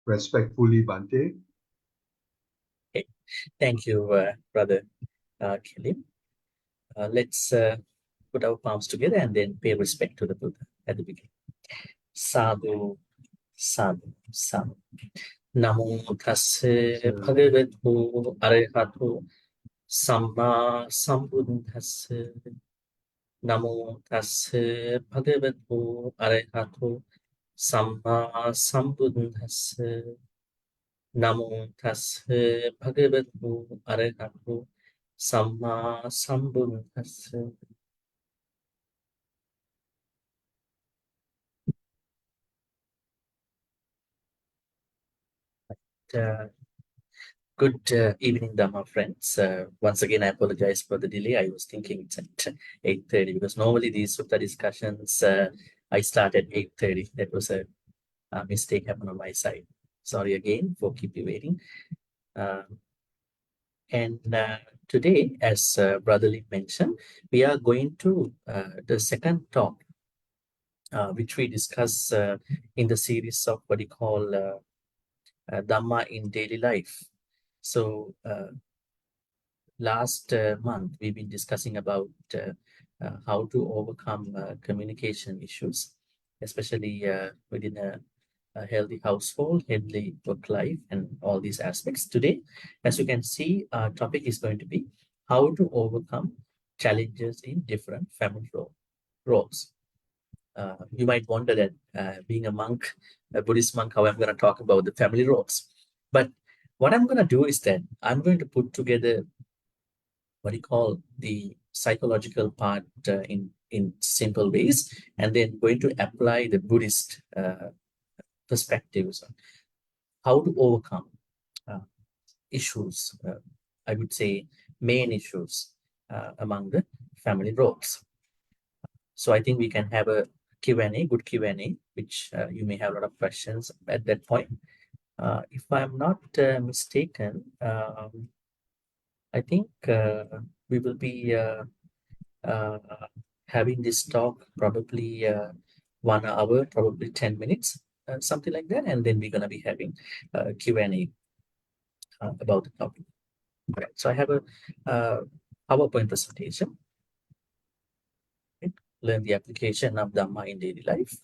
Respectfully, Bhante. Okay. Thank you, Brother Kelly. Let's put our palms together and then pay respect to the Buddha at the beginning. Sadhu, sadhu, sadhu. Namo tassa bhagavato arahato samma sambuddhassa. Namo tassa bhagavato arahato samma sambuddhassa. Namo tassa bhagavato arahato samma sambuddhassa. Uh, Good evening, Dhamma friends. Once again, I apologize for the delay. I was thinking it's at 8:30 because normally these sutta discussions I start at 8:30. That was a mistake happened on my side. Sorry again for keep you waiting. And today, as Brother Lee mentioned, we are going to the second talk, which we discuss in the series of what we call Dhamma-in-Daily-Life. So last month, we've been discussing about how to overcome communication issues, especially within a healthy household, healthy work life, and all these aspects. Today, as you can see, our topic is going to be how to overcome challenges in different family roles. You might wonder that being a monk, a Buddhist monk, how I'm going to talk about the family roles. But what I'm going to do is that I'm going to put together what you call the psychological part in simple ways, and then going to apply the Buddhist perspectives on how to overcome uh, issues. I would say main issues among the family roles. So I think we can have a Q&A, good Q&A, which you may have a lot of questions at that point. If I'm not mistaken, I think we will be uh, having this talk probably 1 hour, probably 10 minutes, something like that. And then we're going to be having Q&A about the topic. All right. So I have a PowerPoint presentation. Okay. Learn the application of Dhamma in daily life.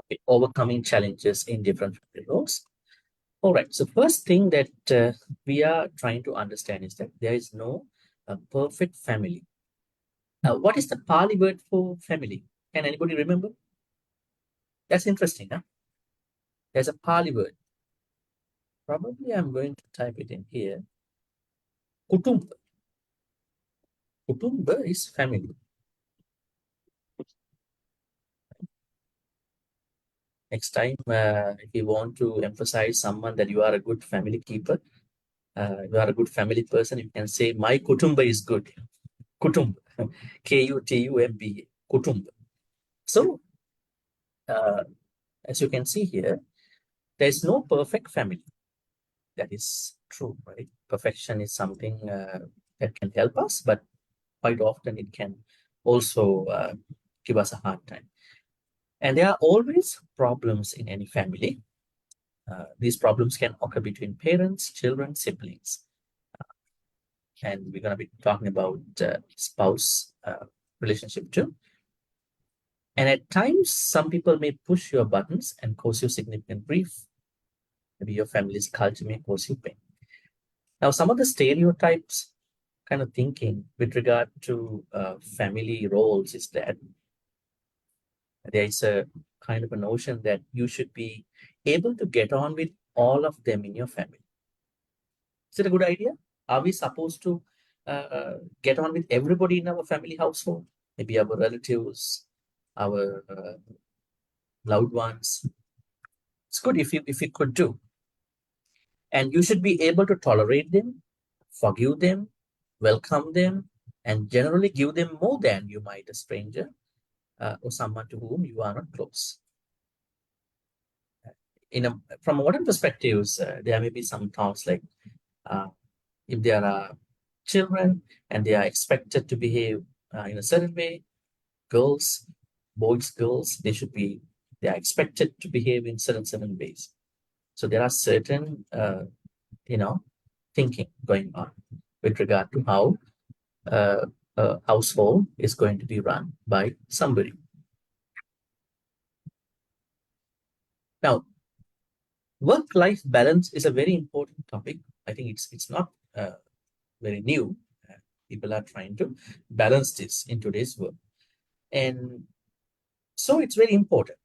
Okay. Overcoming challenges in different roles. All right. So first thing that we are trying to understand is that there is no perfect family. What is the Pali word for family? Can anybody remember? That's interesting, huh? There's a Pali word. Probably I'm going to type it in here. Kutumba. Kutumba is family. Next time, if you want to emphasize someone that you are a good family keeper, you are a good family person, you can say, my kutumba is good. Kutumba. Kutumba. Kutumba. So, as you can see here, there is no perfect family. That is true, right? Perfection is something that can help us, but quite often it can also give us a hard time. And there are always problems in any family. These problems can occur between parents, children, siblings. And we're going to be talking about spouse relationship too. And at times, some people may push your buttons and cause you significant grief. Maybe your family's culture may cause you pain. Now, some of the stereotypes kind of thinking with regard to family roles is that there is a kind of a notion that you should be able to get on with all of them in your family. Is it a good idea? Are we supposed to get on with everybody in our family household? Maybe our relatives, our loved ones. It's good if you could do. And you should be able to tolerate them, forgive them, welcome them, and generally give them more than you might a stranger or someone to whom you are not close. From modern perspectives, there may be some thoughts like if there are children and they are expected to behave in a certain way. Girls, boys, girls, they are expected to behave in certain ways. So there are certain, you know, thinking going on with regard to how a household is going to be run by somebody. Now, work-life balance is a very important topic. I think it's not very new. Uh, People are trying to balance this in today's world, and so it's very important.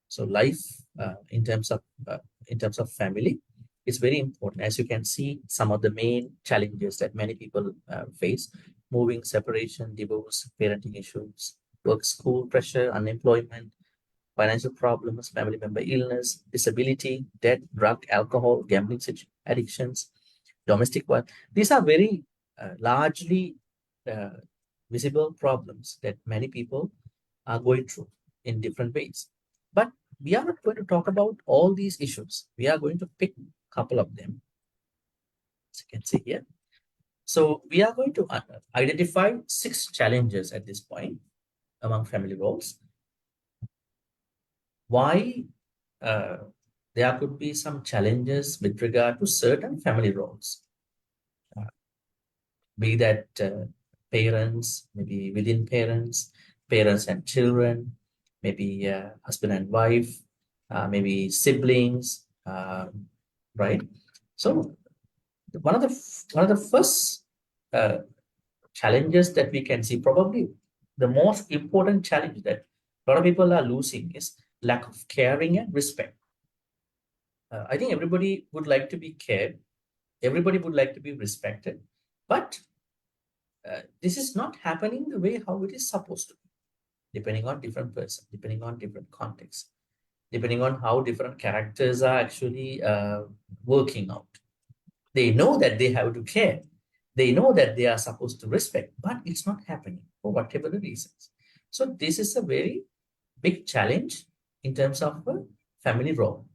So life in terms of family is very important. As you can see, some of the main challenges that many people face: moving, separation, divorce, parenting issues, work, school pressure, unemployment, financial problems, family member illness, disability, debt, drug, alcohol, gambling addictions, domestic violence. These are very largely uh, visible problems that many people are going through in different ways. But we are not going to talk about all these issues. We are going to pick a couple of them, as you can see here. So we are going to identify 6 challenges at this point among family roles. Why uh, there could be some challenges with regard to certain family roles, uh, be that parents, maybe within parents, parents and children, maybe husband and wife, maybe siblings, right? So one of the first uh, challenges that we can see, probably the most important challenge that a lot of people are losing, is lack of caring and respect. I think everybody would like to be cared, everybody would like to be respected, but this is not happening the way how it is supposed to be, depending on different person, depending on different context, depending on how different characters are actually working out. They know that they have to care, they know that they are supposed to respect, but it's not happening for whatever the reasons. So this is a very big challenge in terms of a family role.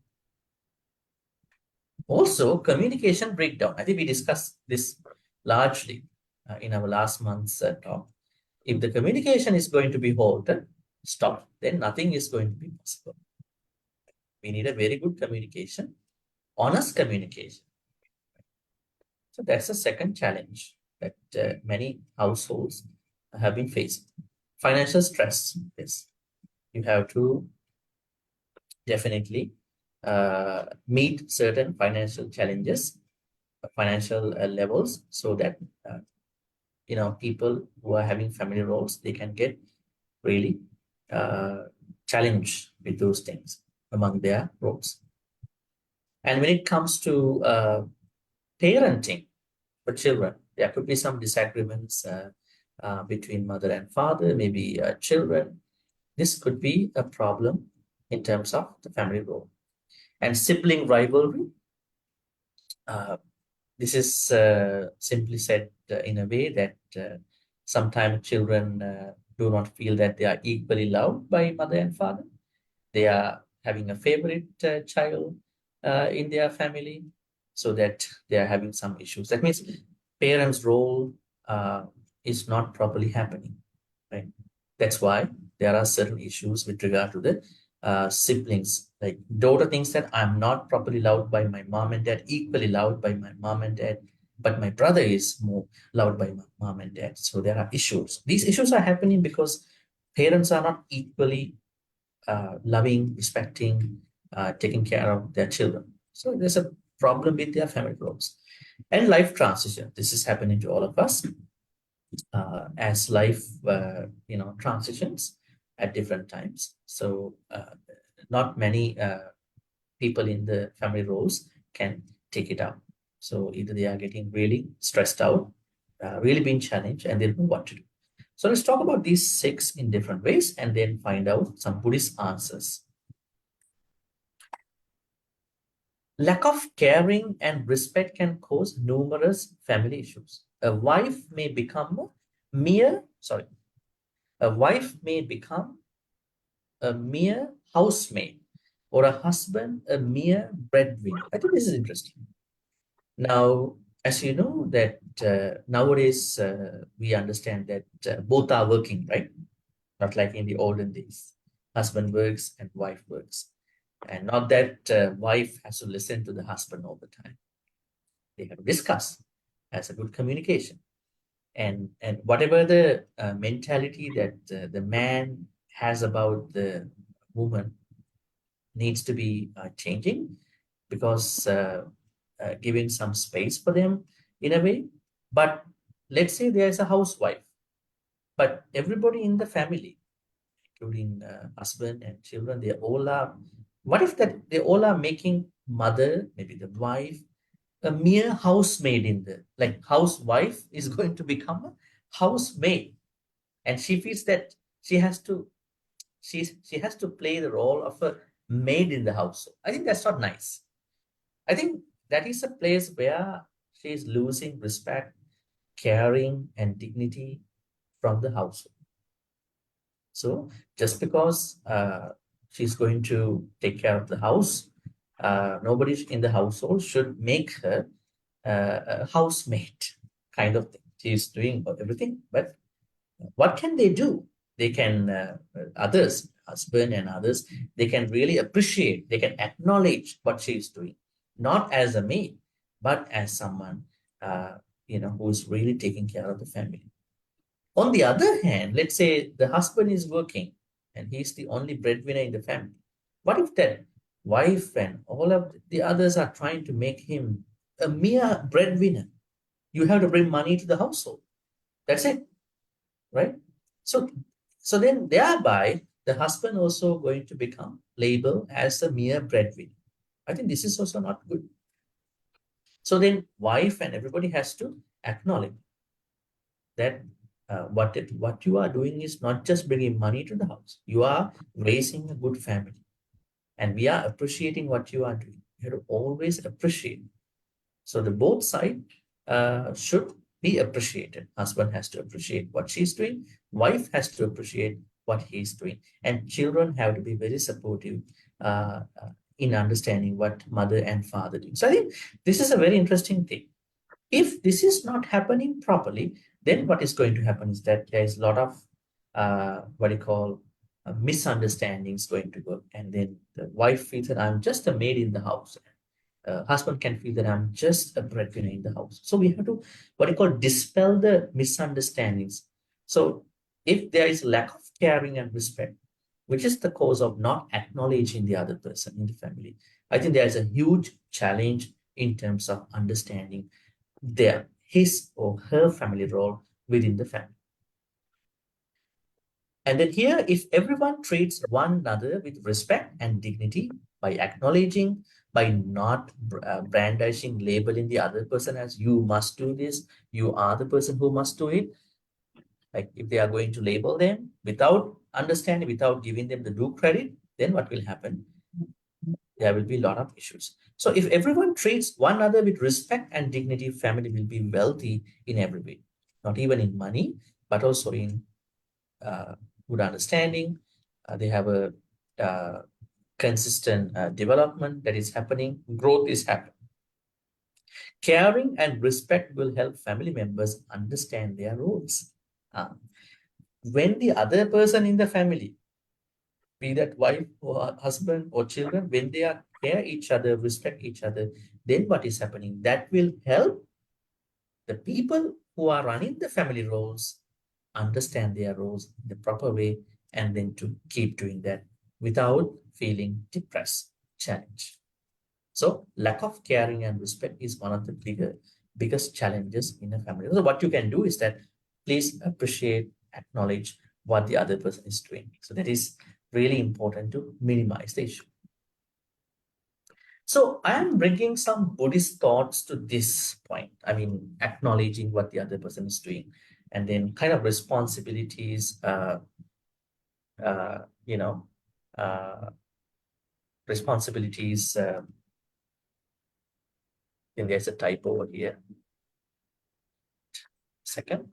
Also, communication breakdown. I think we discussed this largely in our last month's talk. If the communication is going to be halted, stopped, then nothing is going to be possible. We need a very good communication, honest communication. So that's the second challenge that many households have been facing. Financial stress. Yes, you have to definitely meet certain financial challenges, financial levels, so that uh, people who are having family roles, they can get really challenged with those things among their roles. And when it comes to parenting for children, there could be some disagreements between mother and father, maybe children. This could be a problem in terms of the family role. And sibling rivalry, uh, this is simply said in a way that sometimes children do not feel that they are equally loved by mother and father. They are having a favorite child in their family, so that they are having some issues. That means parents' role is not properly happening, right? That's why there are certain issues with regard to the siblings. Like daughter thinks that I'm not properly loved by my mom and dad, equally loved by my mom and dad, but my brother is more loved by my mom and dad. So there are issues. These issues are happening because parents are not equally loving, respecting, taking care of their children. So there's a problem with their family roles. And life transition. This is happening to all of us as life, transitions at different times. So not many people in the family roles can take it out. So either they are getting really stressed out, really being challenged, and they don't know what to do. So let's talk about these 6 in different ways and then find out some Buddhist answers. Lack of caring and respect can cause numerous family issues. Mere, sorry, a wife may become a mere housemaid, or a husband a mere breadwinner. I think this is interesting. Now, as you know that nowadays we understand that both are working, right? Not like in the olden days. Husband works and wife works. And not that wife has to listen to the husband all the time. They have to discuss as a good communication. And whatever the mentality that the man has about the woman needs to be changing, because giving some space for them in a way. But let's say there's a housewife, but everybody in the family, including husband and children, they all are. What if that they all are making mother, maybe the wife, a mere housemaid in the, like, housewife is going to become a housemaid, and she feels that she has to she has to play the role of a maid in the house. I think that's not nice. I think that is a place where she is losing respect, caring, and dignity from the household. So just because she's going to take care of the house, nobody in the household should make her a housemaid kind of thing. She's doing everything, but what can they do? They can, others, husband and others, they can really appreciate, they can acknowledge what she is doing, not as a maid, but as someone, uh, who's really taking care of the family. On the other hand, let's say the husband is working and he's the only breadwinner in the family. What if that wife and all of the others are trying to make him a mere breadwinner? You have to bring money to the household. That's it, right? So, so then thereby the husband also going to become labeled as a mere breadwinner. I think this is also not good. So then wife and everybody has to acknowledge that what you are doing is not just bringing money to the house. You are raising a good family, and we are appreciating what you are doing. You have to always appreciate. So the both side should be appreciated. Husband has to appreciate what she's doing. Wife has to appreciate what he's doing, and children have to be very supportive in understanding what mother and father do. So I think this is a very interesting thing. If this is not happening properly, then what is going to happen is that there is a lot of what you call misunderstandings going to go, and then the wife feels that I'm just a maid in the house. Husband can feel that I'm just a breadwinner in the house. So we have to what you call dispel the misunderstandings. So if there is lack of caring and respect, which is the cause of not acknowledging the other person in the family, I think there is a huge challenge in terms of understanding their his or her family role within the family. And then here, if everyone treats one another with respect and dignity by acknowledging, by not brandishing, labeling the other person as you must do this, you are the person who must do it. Like if they are going to label them without understanding, without giving them the due credit, then what will happen? There will be a lot of issues. So if everyone treats one another with respect and dignity, family will be wealthy in every way, not even in money, but also in uh, good understanding. They have a uh, consistent development that is happening, growth is happening. Caring and respect will help family members understand their roles. Uh, when the other person in the family, be that wife or husband or children, when they are care each other, respect each other, then what is happening? That will help the people who are running the family roles understand their roles in the proper way, and then to keep doing that without feeling depressed, challenged. So lack of caring and respect is one of the biggest challenges in a family. So what you can do is that please appreciate, acknowledge what the other person is doing. So that is really important to minimize the issue. So I am bringing some Buddhist thoughts to this point. I mean, acknowledging what the other person is doing, and then kind of responsibilities, uh, you know, uh, responsibilities. Then there's a typo over here. Second.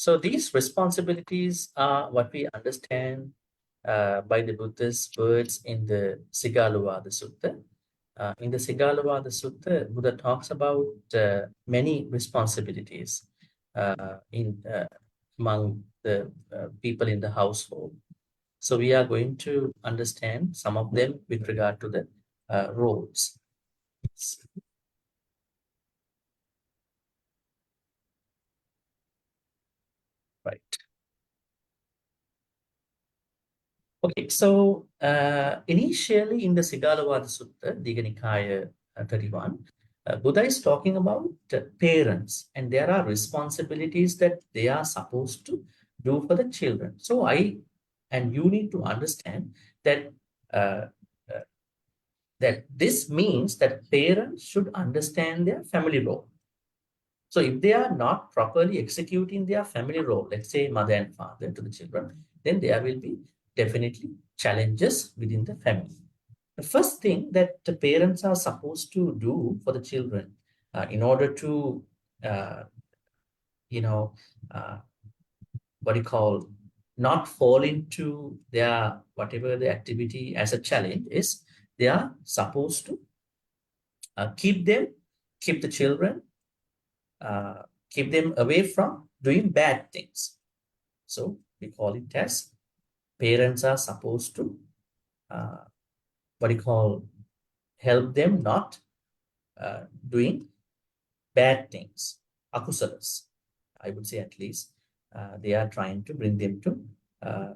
So these responsibilities are what we understand by the Buddha's words in the Sigalovada Sutta. In the Sigalovada Sutta, Buddha talks about many responsibilities among the people in the household. So we are going to understand some of them with regard to the roles. Right. Okay, so initially in the Sigalovada Sutta, Digha Nikaya 31, Buddha is talking about parents, and there are responsibilities that they are supposed to do for the children. So and you need to understand that uh, uh, that this means that parents should understand their family role. So if they are not properly executing their family role, let's say mother and father to the children, then there will be definitely challenges within the family. The first thing that the parents are supposed to do for the children in order to, uh, you know, uh, what you call, not fall into their whatever the activity as a challenge is, they are supposed to keep the children, uh, keep them away from doing bad things. So we call it as parents are supposed to uh, what you call help them not doing bad things, akusalas. I would say at least they are trying to bring them to uh,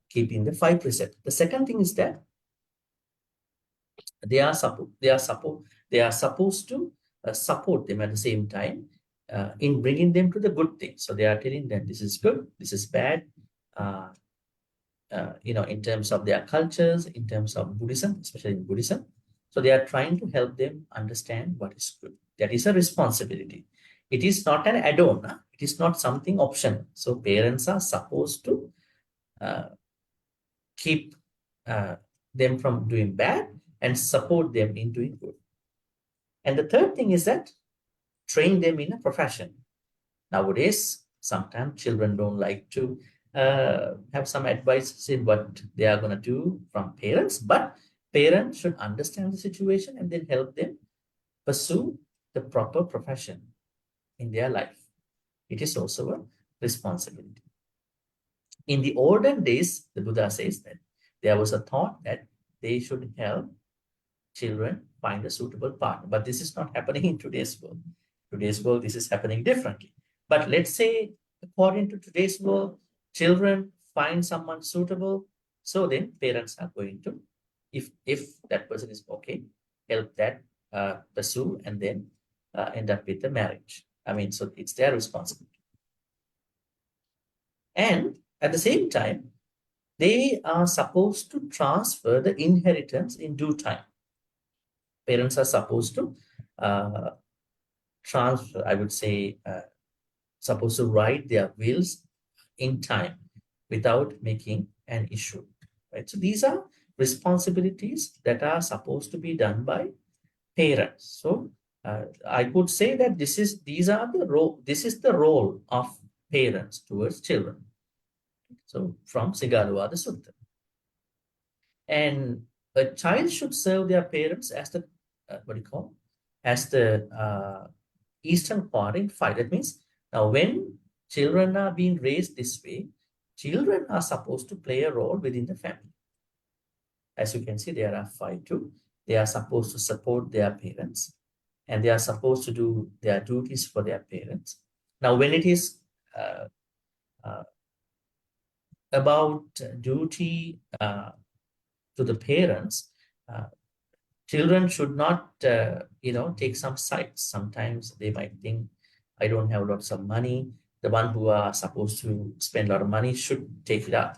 keeping the five precepts. The second thing is that they are supposed to support them at the same time in bringing them to the good things. So they are telling them this is good, this is bad. Uh, in terms of their cultures, in terms of Buddhism, especially in Buddhism. So they are trying to help them understand what is good. That is a responsibility. It is not an add-on. It is not something optional. So parents are supposed to uh, keep uh, them from doing bad and support them in doing good. And the third thing is that train them in a profession. Nowadays, sometimes children don't like to have some advice in what they are going to do from parents, but parents should understand the situation and then help them pursue the proper profession in their life. It is also a responsibility. In the olden days, the Buddha says that there was a thought that they should help children find a suitable partner. But this is not happening in today's world. Today's world, this is happening differently. But let's say, according to today's world, children find someone suitable. So then parents are going to, if that person is okay, help that pursue and then end up with the marriage. I mean, so it's their responsibility. And at the same time, they are supposed to transfer the inheritance in due time. Parents are supposed to uh, transfer, I would say, supposed to write their wills in time without making an issue. Right? So these are responsibilities that are supposed to be done by parents. So I could say that this is the role of parents towards children. So from Sigalovada Sutta. And a child should serve their parents as the what do you call as the eastern quadrant fire. That means now when children are being raised this way, children are supposed to play a role within the family. As you can see, there are five too. They are supposed to support their parents and they are supposed to do their duties for their parents. Now, when it is uh, uh, about duty to the parents, uh, children should not, take some sides. Sometimes they might think, I don't have lots of money. The one who are supposed to spend a lot of money should take it up.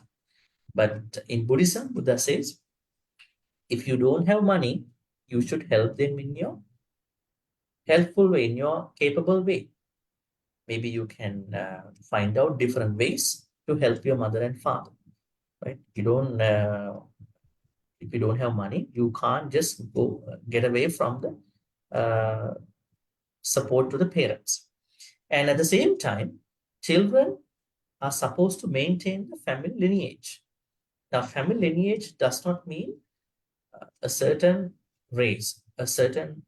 But in Buddhism, Buddha says, if you don't have money, you should help them in your helpful way, in your capable way. Maybe you can find out different ways to help your mother and father. Right? If you don't have money, you can't just go get away from the support to the parents. And at the same time, children are supposed to maintain the family lineage. Now, family lineage does not mean a certain race, a certain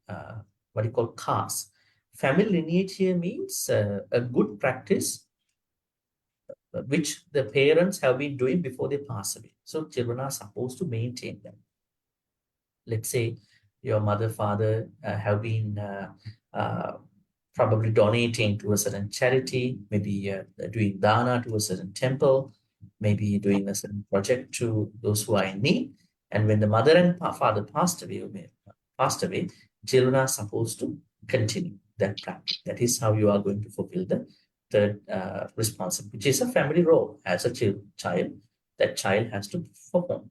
what you call caste. Family lineage here means a good practice which the parents have been doing before they pass away. So children are supposed to maintain them. Let's say your mother, father have been uh, probably donating to a certain charity, maybe doing dana to a certain temple, maybe doing a certain project to those who are in need. And when the mother and father passed away, children are supposed to continue that practice. That is how you are going to fulfill the third responsibility, which is a family role as a child. That child has to perform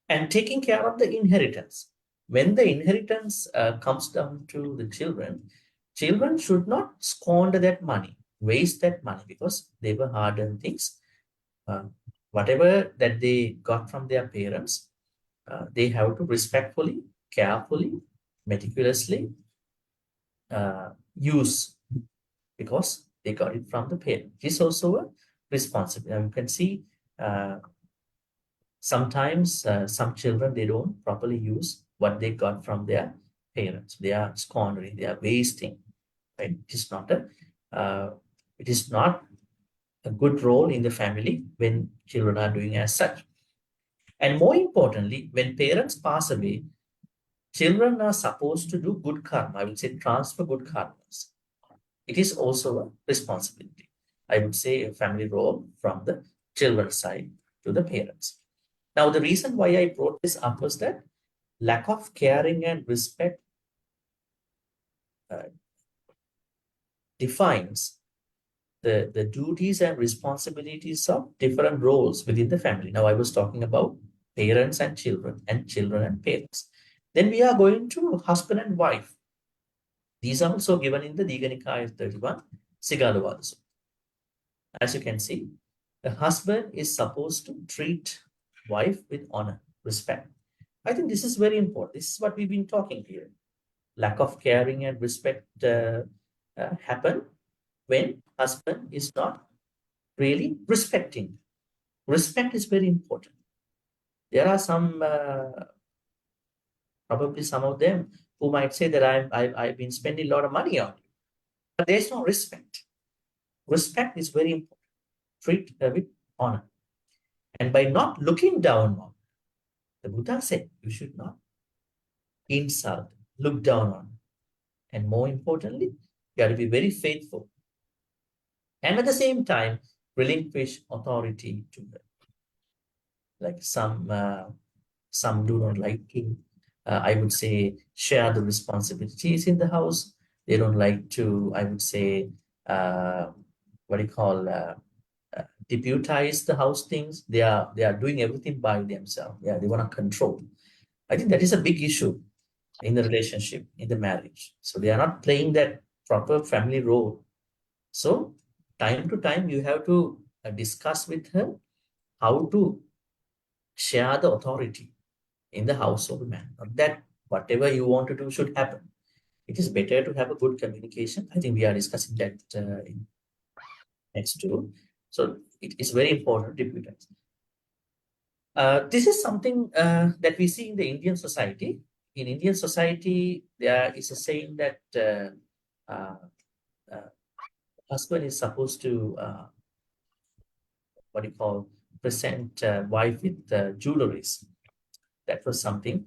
and taking care of the inheritance. When the inheritance comes down to the children, children should not squander that money, waste that money because they were hard-earned things. Uh, Whatever that they got from their parents, they have to respectfully, carefully, meticulously use because they got it from the parent. This is also a responsibility. And you can see sometimes some children, they don't properly use what they got from their parents. They are squandering, they are wasting. Right? Uh, it is not a good role in the family when children are doing as such. And more importantly, when parents pass away, children are supposed to do good karma. I would say transfer good karmas. It is also a responsibility. I would say a family role from the children's side to the parents. Now, the reason why I brought this up was that lack of caring and respect uh, defines the duties and responsibilities of different roles within the family. Now, I was talking about parents and children and parents. Then we are going to husband and wife. These are also given in the Diganikaya 31, Sigalovada. As you can see, the husband is supposed to treat wife with honor, respect. I think this is very important. This is what we've been talking here. Lack of caring and respect happen when husband is not really respecting. Respect is very important. There are some, probably some of them who might say that I've been spending a lot of money on you, but there's no respect. Respect is very important. Treat her with honor. And by not looking down on, the Buddha said you should not insult, look down on. And more importantly, you have to be very faithful. And at the same time, relinquish authority to her. Like some do not like to, I would say, share the responsibilities in the house. They don't like to, I would say, what do you call, deputize the house things. They are doing everything by themselves. Yeah, they want to control. I think that is a big issue in the relationship, in the marriage. So they are not playing that proper family role. So time to time, you have to discuss with her how to share the authority in the household man. Not that whatever you want to do should happen. It is better to have a good communication. I think we are discussing that in next two. So it is very important to deputize. This is something that we see in the Indian society. In Indian society, there is a saying that uh, uh, husband is supposed to what do you call present wife with jewelries. That was something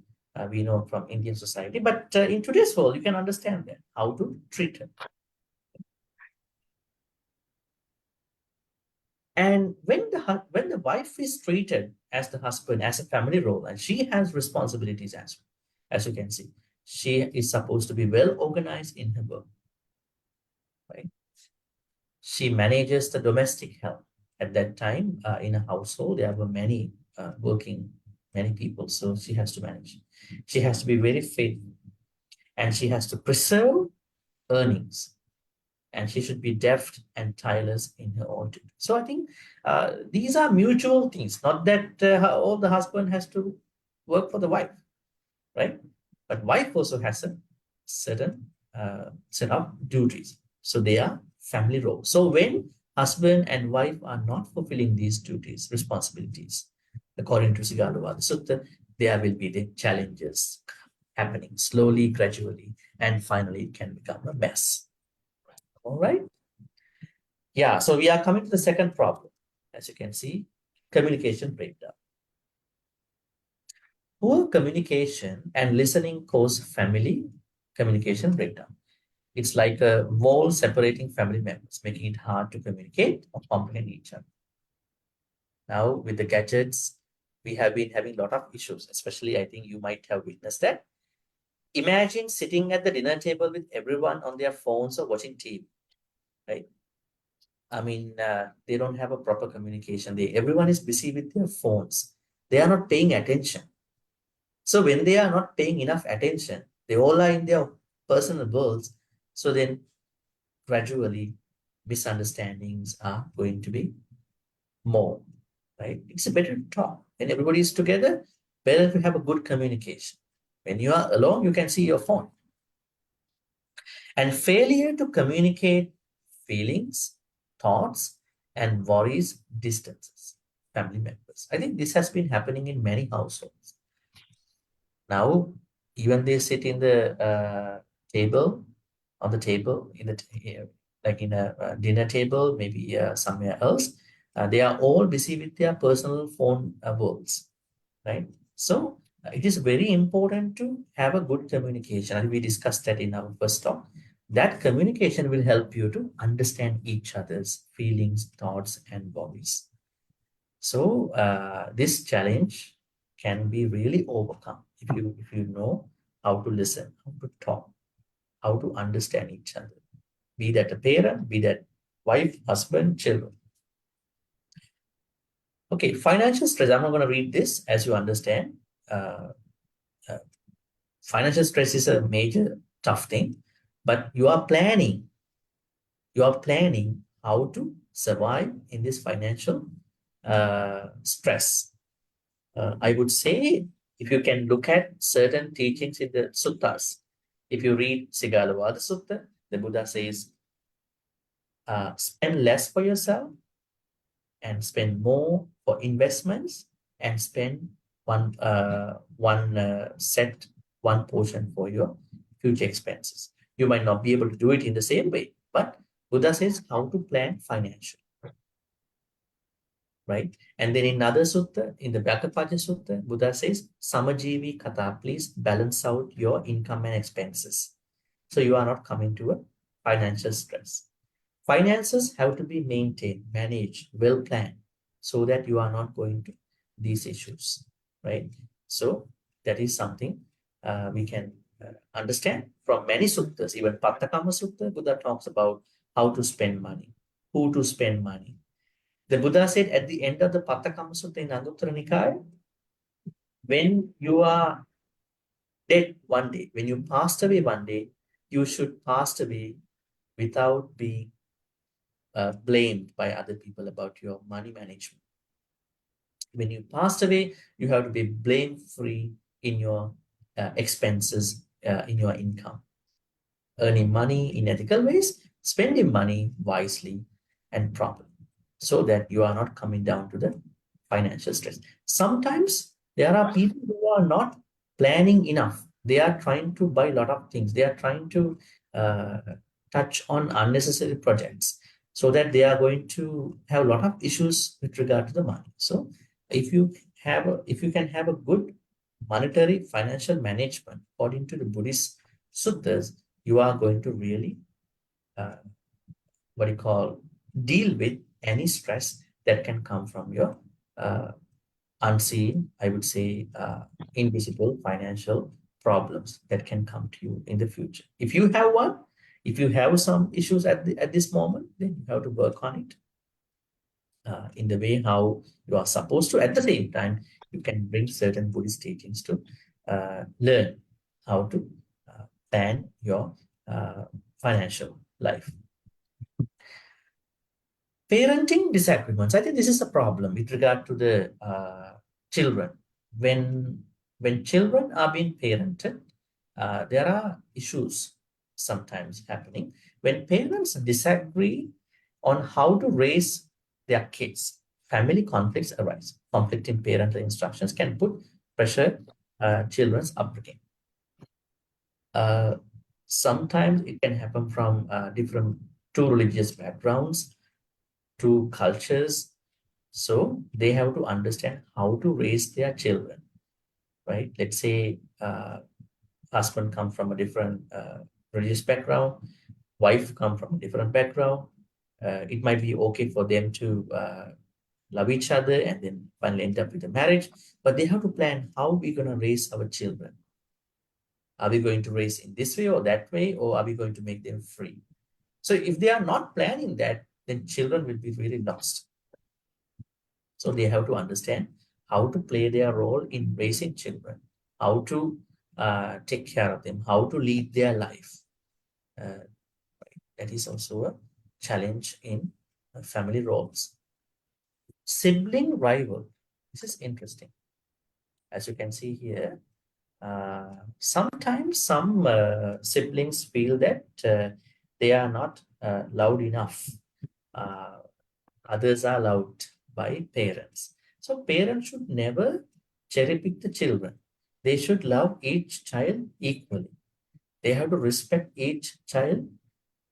we know from Indian society. But in today's world, you can understand that how to treat her. And when the wife is treated as the husband, as a family role, and she has responsibilities as you can see, she is supposed to be well organized in her work, right? She manages the domestic health. At that time, in a household, there were many many people, so she has to manage. She has to be very faithful, and she has to preserve earnings, and she should be deft and tireless in her own duty. So I think these are mutual things, not that all the husband has to work for the wife, right? But wife also has a certain set of duties. So they are family roles. So when husband and wife are not fulfilling these duties, responsibilities, according to Sigaluvada Sutta, there will be the challenges happening slowly, gradually, and finally it can become a mess. All right. Yeah. So we are coming to the second problem. As you can see, communication breakdown. Poor communication and listening cause family communication breakdown. It's like a wall separating family members, making it hard to communicate or comprehend each other. Now, with the gadgets, we have been having a lot of issues, especially I think you might have witnessed that. Imagine sitting at the dinner table with everyone on their phones or watching TV, right? I mean, they don't have a proper communication. Everyone is busy with their phones. They are not paying attention. So when they are not paying enough attention, they all are in their personal worlds. So then gradually misunderstandings are going to be more, right? It's better to talk. When everybody is together, better to have a good communication. When you are alone, you can see your phone. And failure to communicate feelings, thoughts, and worries distances family members. I think this has been happening in many households. Now, even they sit in the table, on the table, like in a dinner table, maybe somewhere else, they are all busy with their personal phone worlds, right? So it is very important to have a good communication. And we discussed that in our first talk. That communication will help you to understand each other's feelings, thoughts, and worries. So this challenge can be really overcome if you know how to listen, how to talk, how to understand each other. Be that a parent, be that wife, husband, children. Okay, financial stress. I'm not going to read this as you understand. Uh, uh, Financial stress is a major tough thing, but you are planning how to survive in this financial stress. I would say if you can look at certain teachings in the suttas, if you read Sigalavada Sutta, the Buddha says, spend less for yourself and spend more for investments and spend set one portion for your future expenses. You might not be able to do it in the same way, but Buddha says how to plan financially, right? And then in another sutta, in the Bhakkapaja Sutta, Buddha says, Samajivi Kata, please balance out your income and expenses. So you are not coming to a financial stress. Finances have to be maintained, managed, well planned, so that you are not going to these issues, right? So that is something we can understand from many suttas. Even Pattakama Sutta, Buddha talks about how to spend money, who to spend money. The Buddha said at the end of the Pattakama Sutta in Anguttara Nikaya, when you are dead one day, when you passed away one day, you should pass away without being blamed by other people about your money management. When you passed away, you have to be blame free in your expenses, in your income, earning money in ethical ways, spending money wisely and properly, so that you are not coming down to the financial stress. Sometimes there are people who are not planning enough. They are trying to buy a lot of things. They are trying to uh, touch on unnecessary projects, so that they are going to have a lot of issues with regard to the money. So if you can have a good monetary financial management according to the Buddhist suttas, you are going to really uh, what do you call deal with any stress that can come from your uh, unseen, I would say, invisible financial problems that can come to you in the future. If you have one, if you have some issues at this moment, then you have to work on it in the way how you are supposed to. At the same time, you can bring certain Buddhist teachings to learn how to plan your financial life. Parenting disagreements. I think this is a problem with regard to the children. When when children are being parented, there are issues sometimes happening. When parents disagree, on how to raise their kids. Family conflicts arise. Conflicting parental instructions can put pressure children's upbringing. Uh, Sometimes it can happen from different two religious backgrounds, two cultures. So they have to understand how to raise their children, right? Let's say husband come from a different religious background, wife come from a different background. It might be okay for them to love each other and then finally end up with a marriage, but they have to plan how we're going to raise our children. Are we going to raise in this way or that way, or are we going to make them free? So if they are not planning that, then children will be really lost. So they have to understand how to play their role in raising children, how to take care of them, how to lead their life. Uh, that is also a challenge in family roles. Sibling rival. This is interesting. As you can see here, sometimes some siblings feel that they are not loud enough. Uh, Others are loved by parents. So parents should never cherry pick the children. They should love each child equally. They have to respect each child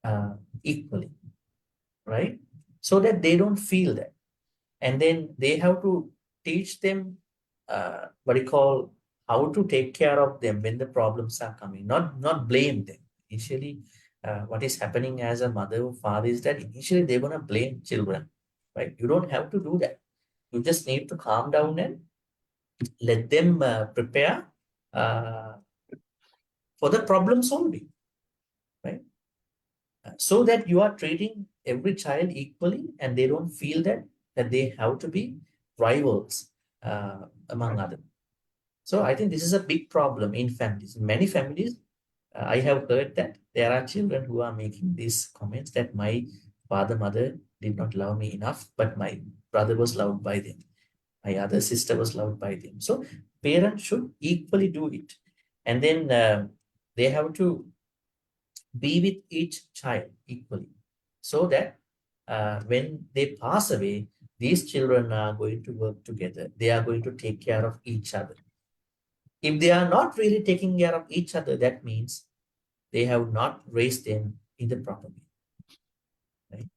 uh, equally, right? So that they don't feel that. And then they have to teach them what you call how to take care of them when the problems are coming, not blame them. Initially, what is happening as a mother or father is that initially they're gonna blame children, right? You don't have to do that. You just need to calm down and let them prepare uh, for the problem solving, right? So that you are treating every child equally and they don't feel that they have to be rivals among others. So I think this is a big problem in families. In many families, I have heard that there are children who are making these comments that my father, mother did not love me enough, but my brother was loved by them. My other sister was loved by them. So parents should equally do it. And then they have to be with each child equally so that when they pass away, these children are going to work together. They are going to take care of each other. If they are not really taking care of each other, that means they have not raised them in the proper way. Right?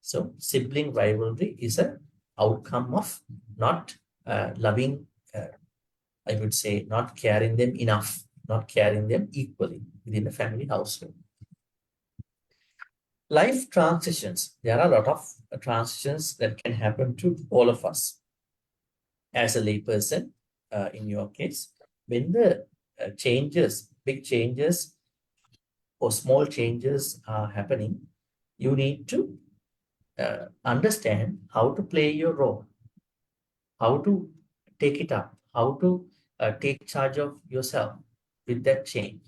So sibling rivalry is an outcome of not loving, I would say, not caring them enough, not caring them equally within the family household. Life transitions. There are a lot of transitions that can happen to all of us. As a layperson, in your case, when the changes, big changes or small changes are happening, you need to understand how to play your role, how to take it up, how to take charge of yourself with that change.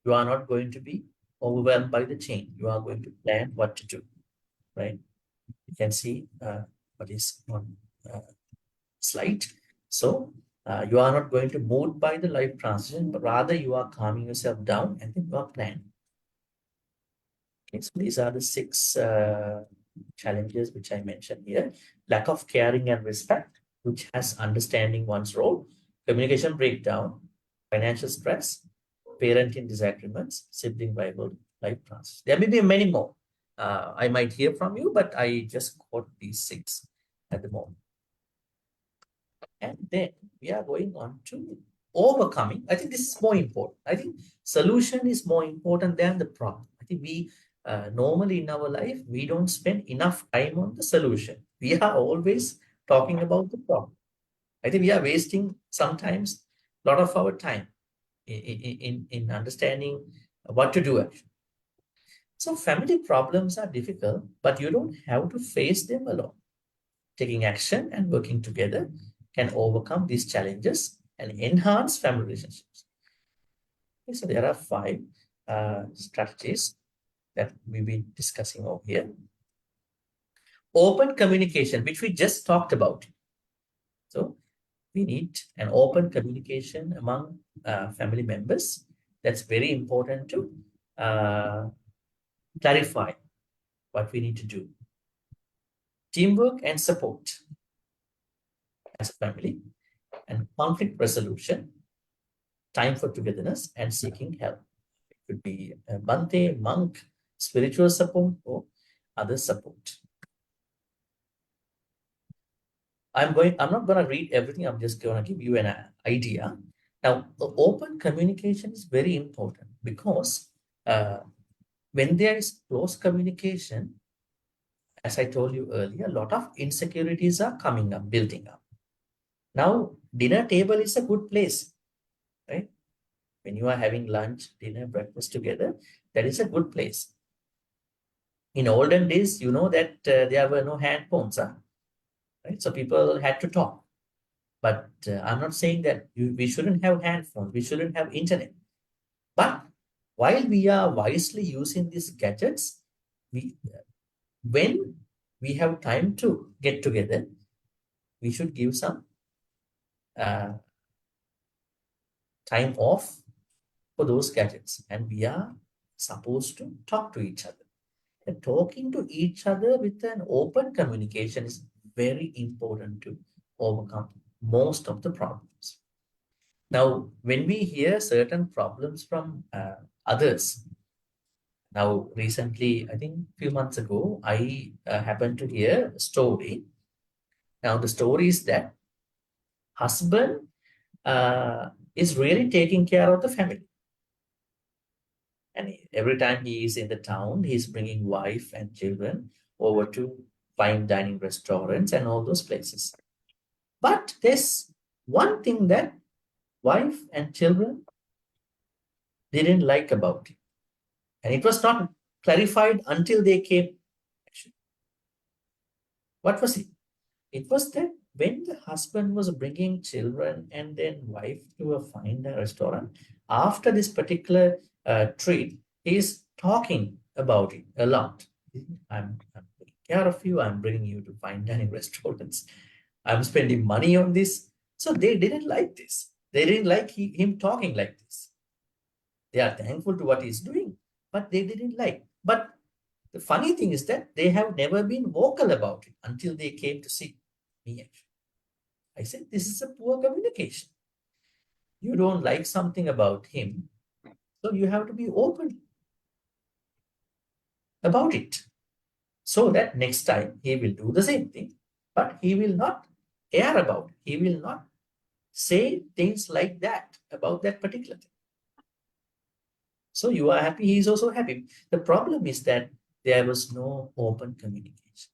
You are not going to be overwhelmed by the change. You are going to plan what to do, right? You can see what is on slide. So you are not going to move by the life transition, but rather you are calming yourself down and then you are planning. Okay, so these are the six challenges which I mentioned here. Lack of caring and respect, which has understanding one's role, communication breakdown, financial stress, parenting disagreements, sibling rivalry, life transition. There may be many more. I might hear from you, but I just quote these six at the moment. And then we are going on to overcoming. I think this is more important. I think solution is more important than the problem. I think we normally in our life, we don't spend enough time on the solution. We are always talking about the problem. I think we are wasting sometimes a lot of our time in understanding what to do actually. So family problems are difficult, but you don't have to face them alone. Taking action and working together can overcome these challenges and enhance family relationships. Okay, so there are five strategies that we've been discussing over here. Open communication, which we just talked about. So we need an open communication among family members. That's very important to clarify what we need to do. teamwork and support as a family, and conflict resolution, time for togetherness, and seeking help. It could be a Bhante, monk, spiritual support, or other support. I'm not going to read everything. I'm just going to give you an idea. Now, the open communication is very important because uh, when there is close communication, as I told you earlier, a lot of insecurities are coming up, building up. Now, dinner table is a good place, right? When you are having lunch, dinner, breakfast together, that is a good place. In olden days, you know that there were no handphones, right? So people had to talk. But I'm not saying that we shouldn't have handphones, we shouldn't have internet. But while we are wisely using these gadgets, we when we have time to get together, we should give some uh, time off for those gadgets, and we are supposed to talk to each other. And talking to each other with an open communication is very important to overcome most of the problems. Now, when we hear certain problems from others, now recently, I think a few months ago, I happened to hear a story. Now, the story is that husband is really taking care of the family. And every time he is in the town, he's bringing wife and children over to fine dining restaurants and all those places. But there's one thing that wife and children didn't like about it. And it was not clarified until they came. What was it? It was that when the husband was bringing children and then wife to a fine restaurant, after this particular treat, he's talking about it a lot. I'm taking care of you. I'm bringing you to fine dining restaurants. I'm spending money on this. So they didn't like this. They didn't like him talking like this. They are thankful to what he's doing, but they didn't like. But the funny thing is that they have never been vocal about it until they came to see me. Actually, I said, this is a poor communication. You don't like something about him, so you have to be open about it. So that next time he will do the same thing, but he will not air about it. He will not say things like that about that particular thing. So you are happy, he is also happy. The problem is that there was no open communication.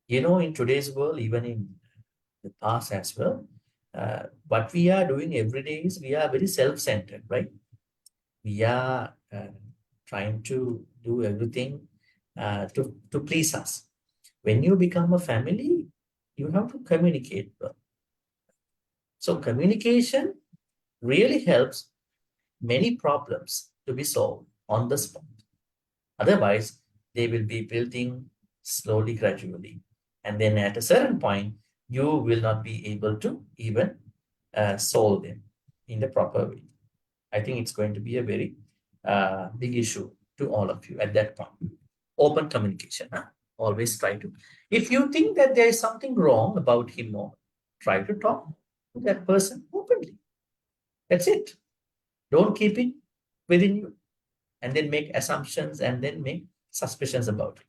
You know, in today's world, even in the past as well, what we are doing every day is we are very self-centered, right? We are trying to do everything to please us. When you become a family, you have to communicate well. So communication really helps many problems to be solved on the spot. Otherwise, they will be building slowly, gradually. And then at a certain point, you will not be able to even solve them in the proper way. I think it's going to be a very big issue to all of you at that point. Open communication. Huh? Always try to. If you think that there is something wrong about him or try to talk to that person openly. That's it. Don't keep it within you and then make assumptions and then make suspicions about it.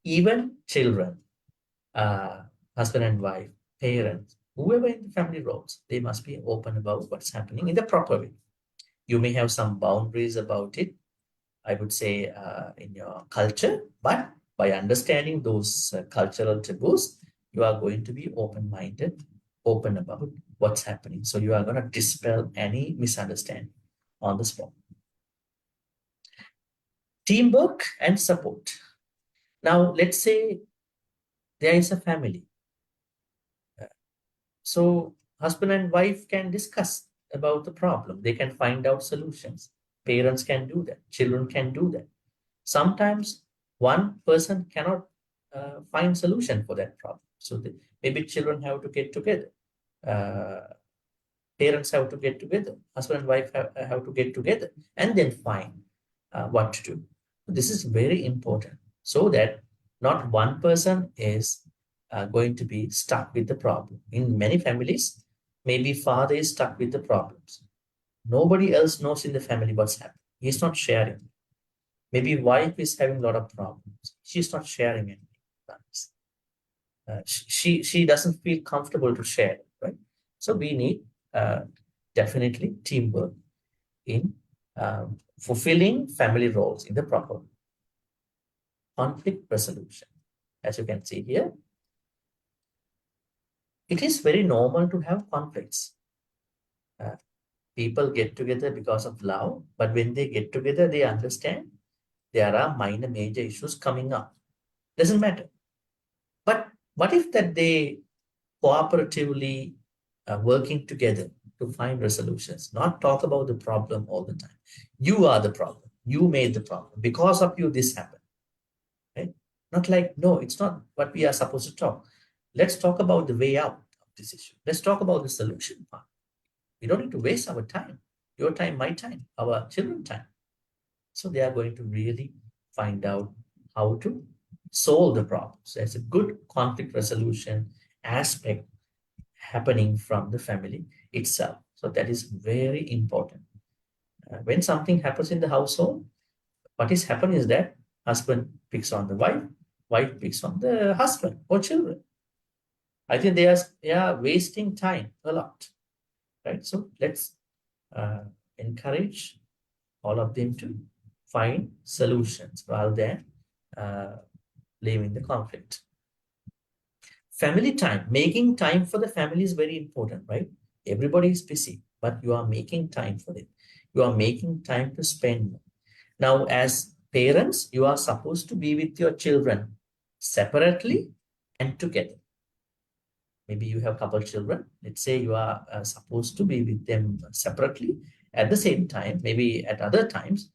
Even children, uh, husband and wife, parents, whoever in the family roles, they must be open about what's happening in the proper way. You may have some boundaries about it, I would say, in your culture, but by understanding those cultural taboos, you are going to be open-minded, open about what's happening. So you are going to dispel any misunderstanding on the spot. Teamwork and support. Now, let's say there is a family. So husband and wife can discuss about the problem. They can find out solutions. Parents can do that. Children can do that. Sometimes one person cannot find solution for that problem. So maybe children have to get together. Uh, Parents have to get together. Husband and wife have to get together and then find what to do. This is very important so that not one person is going to be stuck with the problem. In many families, maybe father is stuck with the problems. Nobody else knows in the family what's happening. He's not sharing. Maybe wife is having a lot of problems. She's not sharing anything. She doesn't feel comfortable to share, right? So we need uh, definitely teamwork in fulfilling family roles in the proper conflict resolution. As you can see here, it is very normal to have conflicts. Uh, People get together because of love, but when they get together, they understand there are minor, major issues coming up. Doesn't matter. But what if that they cooperatively working together to find resolutions, not talk about the problem all the time? You are the problem. You made the problem. Because of you, this happened. Right? Not like, no, it's not what we are supposed to talk. Let's talk about the way out of this issue. Let's talk about the solution part. We don't need to waste our time, your time, my time, our children's time. So they are going to really find out how to solve the problems. There's a good conflict resolution aspect happening from the family itself. So that is very important. When something happens in the household, what is happening is that husband picks on the wife, wife picks on the husband or children. I think they are wasting time a lot, right? So let's uh, encourage all of them to find solutions rather than uh, leaving the conflict. Family time, making time for the family is very important, right? Everybody is busy, but you are making time for it. You are making time to spend. Now, as parents, you are supposed to be with your children separately and together. Maybe you have a couple children. Let's say you are supposed to be with them separately at the same time, maybe at other times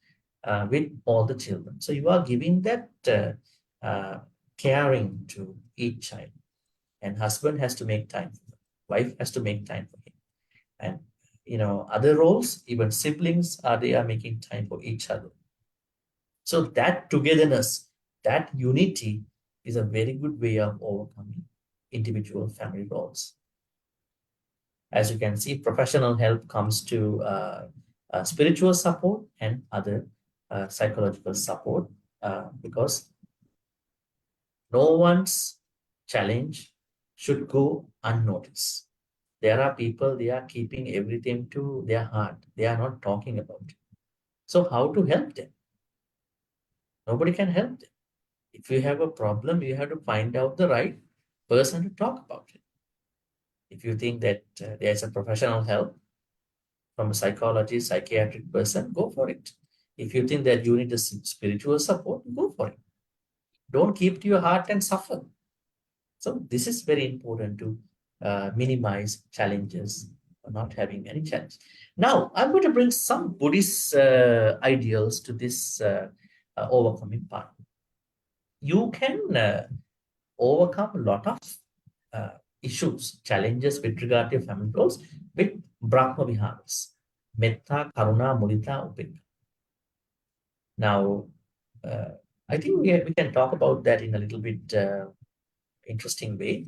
with all the children. So you are giving that caring to each child. And husband has to make time for them. Wife has to make time for him. And other roles, even siblings, they are making time for each other. So that togetherness, that unity is a very good way of overcoming individual family roles. As you can see, professional help comes to spiritual support and other psychological support because no one's challenge should go unnoticed. There are people, they are keeping everything to their heart. They are not talking about it. So how to help them? Nobody can help them. If you have a problem, you have to find out the right person to talk about it. If you think that there's a professional help from a psychologist, psychiatric person, go for it. If you think that you need a spiritual support, go for it. Don't keep to your heart and suffer. So this is very important to minimize challenges or not having any challenge. Now, I'm going to bring some Buddhist ideals to this overcoming part. You can overcome a lot of uh, issues, challenges with regard to your family goals with Brahma Viharas, Metta, Karuna, Mudita, Upekka. Now, uh, I think we can talk about that in a little bit interesting way.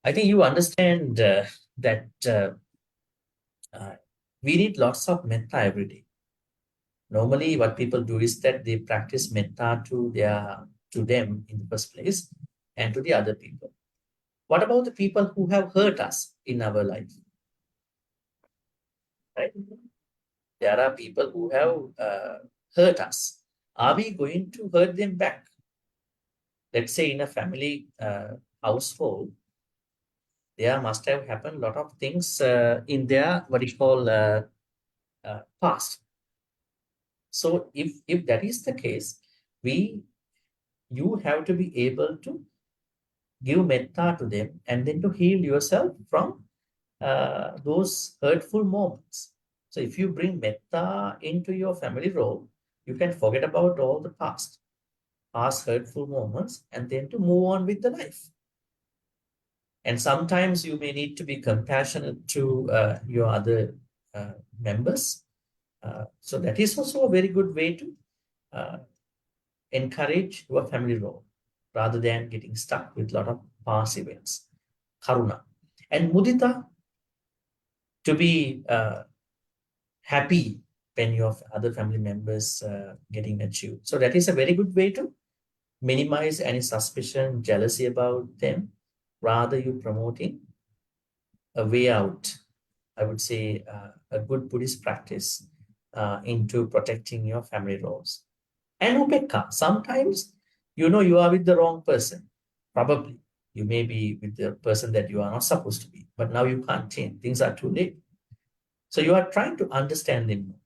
I think you understand that uh, we need lots of metta every day. Normally, what people do is that they practice metta to them in the first place and to the other people. What about the people who have hurt us in our life? Right? There are people who have hurt us. Are we going to hurt them back? Let's say in a family household, there must have happened a lot of things in their what you call past. So if that is the case, you have to be able to give metta to them and then to heal yourself from those hurtful moments. So if you bring metta into your family role, you can forget about all the past hurtful moments, and then to move on with the life. And sometimes you may need to be compassionate to your other members So that is also a very good way to uh, encourage your family role rather than getting stuck with a lot of past events. Karuna. And mudita, to be happy when your other family members getting achieved. So that is a very good way to minimize any suspicion, jealousy about them, rather you promoting a way out, I would say a good Buddhist practice into protecting your family roles. And upekka, sometimes you know you are with the wrong person. Probably you may be with the person that you are not supposed to be, but now you can't change. Things are too late. So you are trying to understand them more.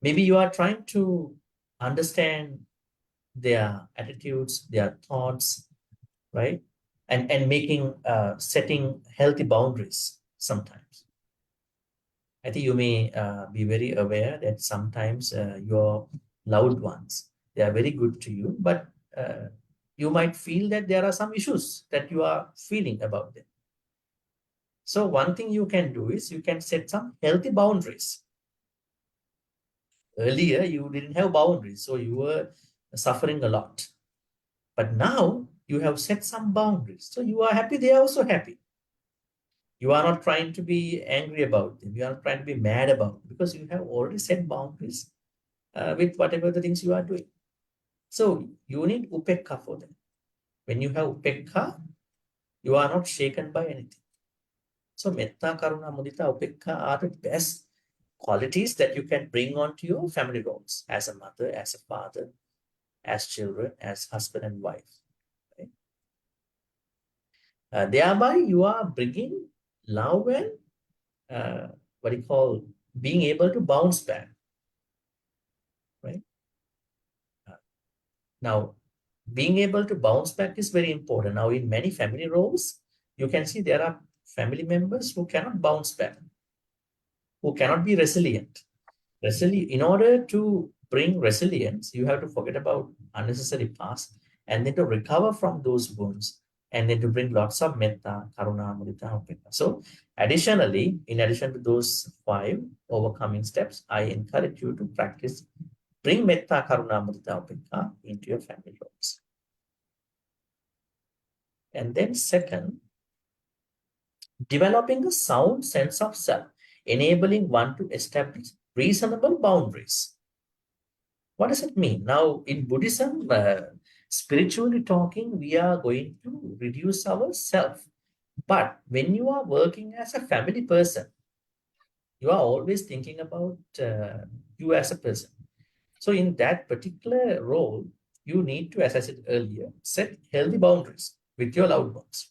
Maybe you are trying to understand their attitudes, their thoughts, right? And making setting healthy boundaries sometimes. I think you may be very aware that sometimes your loved ones, they are very good to you, but uh, you might feel that there are some issues that you are feeling about them. So one thing you can do is you can set some healthy boundaries. Earlier, you didn't have boundaries, so you were suffering a lot. But now you have set some boundaries. So you are happy, they are also happy. You are not trying to be angry about them. You are not trying to be mad about them because you have already set boundaries with whatever the things you are doing. So you need upekka for them. When you have upekka, you are not shaken by anything. So metta, karuna, mudita, upekka are the best qualities that you can bring onto your family roles as a mother, as a father, as children, as husband and wife. Right? Thereby, you are bringing love and what you call being able to bounce back. Right now, being able to bounce back is very important. Now, in many family roles, you can see there are family members who cannot bounce back, who cannot be resilient. In order to bring resilience, you have to forget about unnecessary past and then to recover from those wounds and then to bring lots of metta, karuna, mudita, upekkha. So, additionally, in addition to those 5 overcoming steps, I encourage you to practice bring metta, karuna, mudita, upekkha into your family roles. And then second, developing a sound sense of self, enabling one to establish reasonable boundaries. What does it mean? Now, in Buddhism, spiritually talking, we are going to reduce our self. But when you are working as a family person, you are always thinking about you as a person. So, in that particular role, you need to, as I said earlier, set healthy boundaries with your loved ones.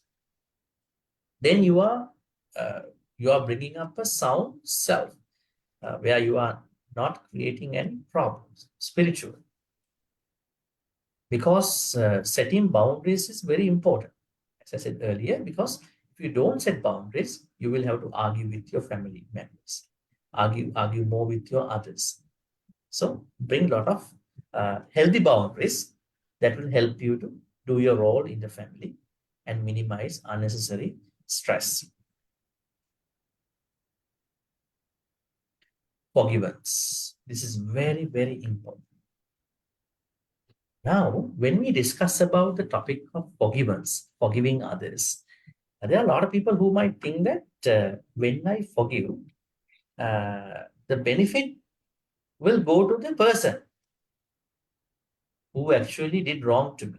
Then uh, you are bringing up a sound self where you are not creating any problems spiritually. Because setting boundaries is very important, as I said earlier, because if you don't set boundaries, you will have to argue with your family members, argue more with your others. So bring a lot of healthy boundaries that will help you to do your role in the family and minimize unnecessary stress. Forgiveness. This is very, very important. Now, when we discuss about the topic of forgiveness, forgiving others, there are a lot of people who might think that when I forgive, the benefit will go to the person who actually did wrong to me.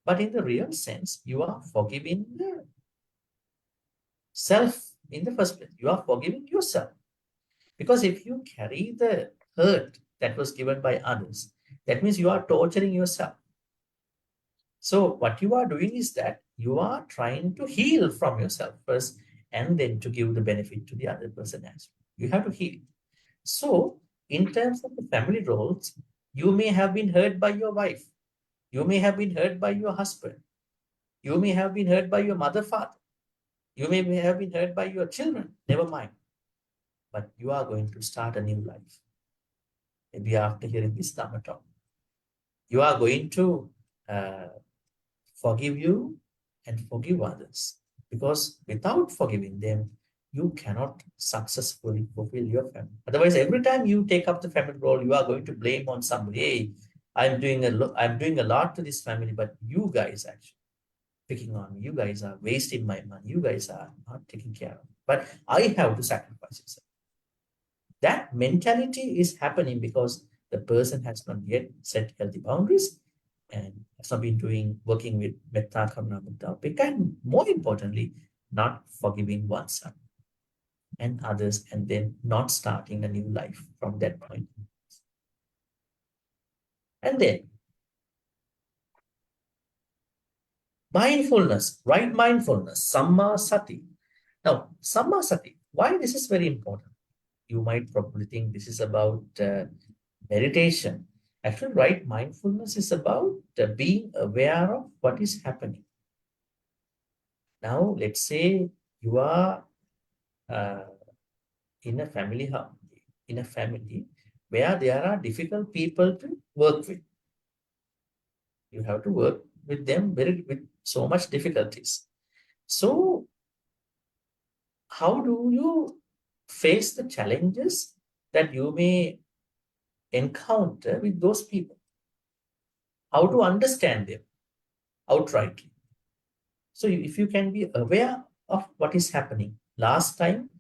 But in the real sense, you are forgiving the self in the first place. You are forgiving yourself. Because if you carry the hurt that was given by others, that means you are torturing yourself. So what you are doing is that you are trying to heal from yourself first and then to give the benefit to the other person as well. You have to heal. So in terms of the family roles, you may have been hurt by your wife. You may have been hurt by your husband. You may have been hurt by your mother, father. You may have been hurt by your children. Never mind. But you are going to start a new life. Maybe after hearing this Dhamma talk. You are going to uh, forgive you and forgive others. Because without forgiving them, you cannot successfully fulfill your family. Otherwise, every time you take up the family role, you are going to blame on somebody. Hey, I'm doing a lot to this family, but you guys actually picking on me. You guys are wasting my money. You guys are not taking care of me. But I have to sacrifice it. That mentality is happening because the person has not yet set healthy boundaries and has not been working with metta, karuna, mudda, and more importantly, not forgiving oneself and others, and then not starting a new life from that point. And then mindfulness, right mindfulness, samma sati. Now, samma sati, why this is very important? You might probably think this is about meditation. Actually, right mindfulness is about being aware of what is happening. Now, let's say you are uh, in a in a family where there are difficult people to work with. You have to work with them with so much difficulties. So, how do you face the challenges that you may encounter with those people? How to understand them outrightly? So if you can be aware of what is happening. Last time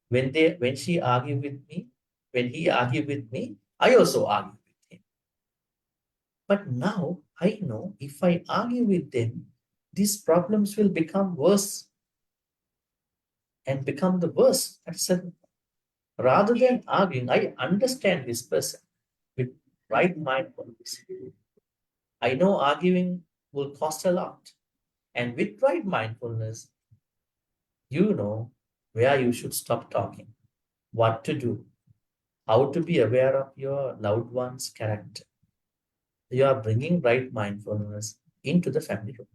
when she argued with me, when he argued with me, I also argued with him. But now I know if I argue with them, these problems will become worse and become the worst. Rather than arguing, I understand this person with right mindfulness. I know arguing will cost a lot. And with right mindfulness, you know where you should stop talking, what to do, how to be aware of your loved one's character. You are bringing right mindfulness into the family room.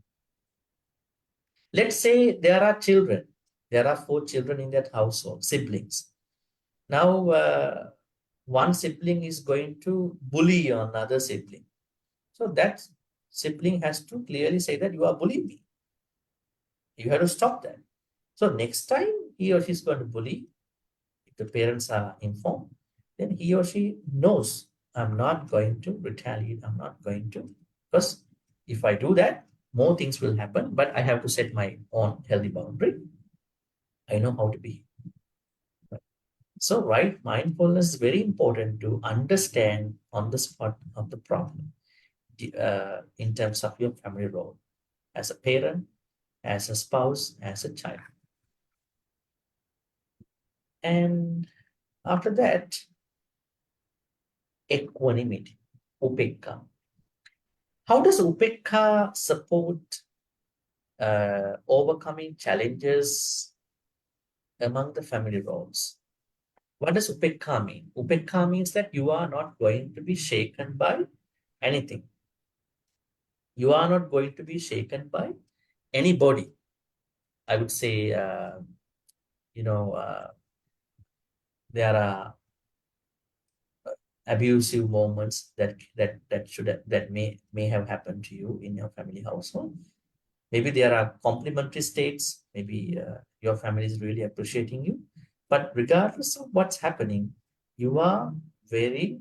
Let's say there are children. There are 4 children in that household, siblings. Now, one sibling is going to bully another sibling. So that sibling has to clearly say that you are bullying me. You have to stop that. So next time he or she is going to bully, if the parents are informed, then he or she knows I'm not going to retaliate. I'm not going to, because if I do that, more things will happen, but I have to set my own healthy boundary. I know how to be. So, right mindfulness is very important to understand on the spot of the problem in terms of your family role as a parent, as a spouse, as a child. And after that, equanimity, upekka. How does upekka support overcoming challenges among the family roles? What does upekka mean? Upekka means that you are not going to be shaken by anything. You are not going to be shaken by anybody. I would say, you know, there are abusive moments that may have happened to you in your family household. Maybe there are complementary states. Maybe your family is really appreciating you. But regardless of what's happening, you are very,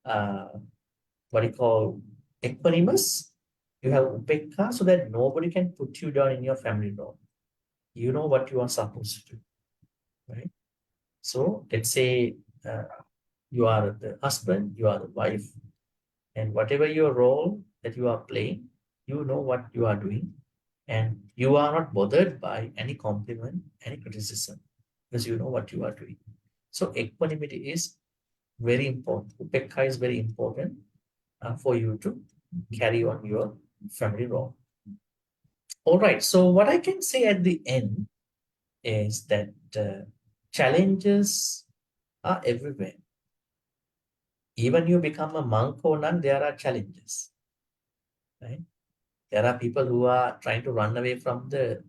uh, what you call, equanimous. You have upekka so that nobody can put you down in your family role. You know what you are supposed to do, right? So let's say you are the husband, you are the wife, and whatever your role that you are playing, you know what you are doing, and you are not bothered by any compliment, any criticism, because you know what you are doing. So equanimity is very important. Upekka is very important for you to carry on your family role. All right. So what I can say at the end is that challenges are everywhere. Even you become a monk or nun, there are challenges, right? There are people who are trying to run away from the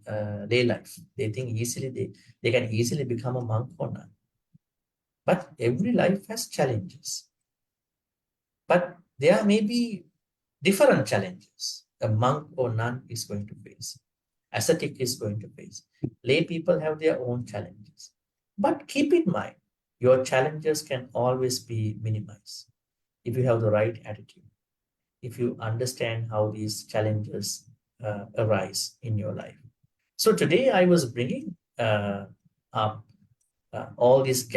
day life. They think they can easily become a monk or nun. But every life has challenges. But there may be different challenges a monk or nun is going to face. ascetic is going to face. Lay people have their own challenges. But keep in mind, your challenges can always be minimized if you have the right attitude, if you understand how these challenges arise in your life. So today I was bringing up all these,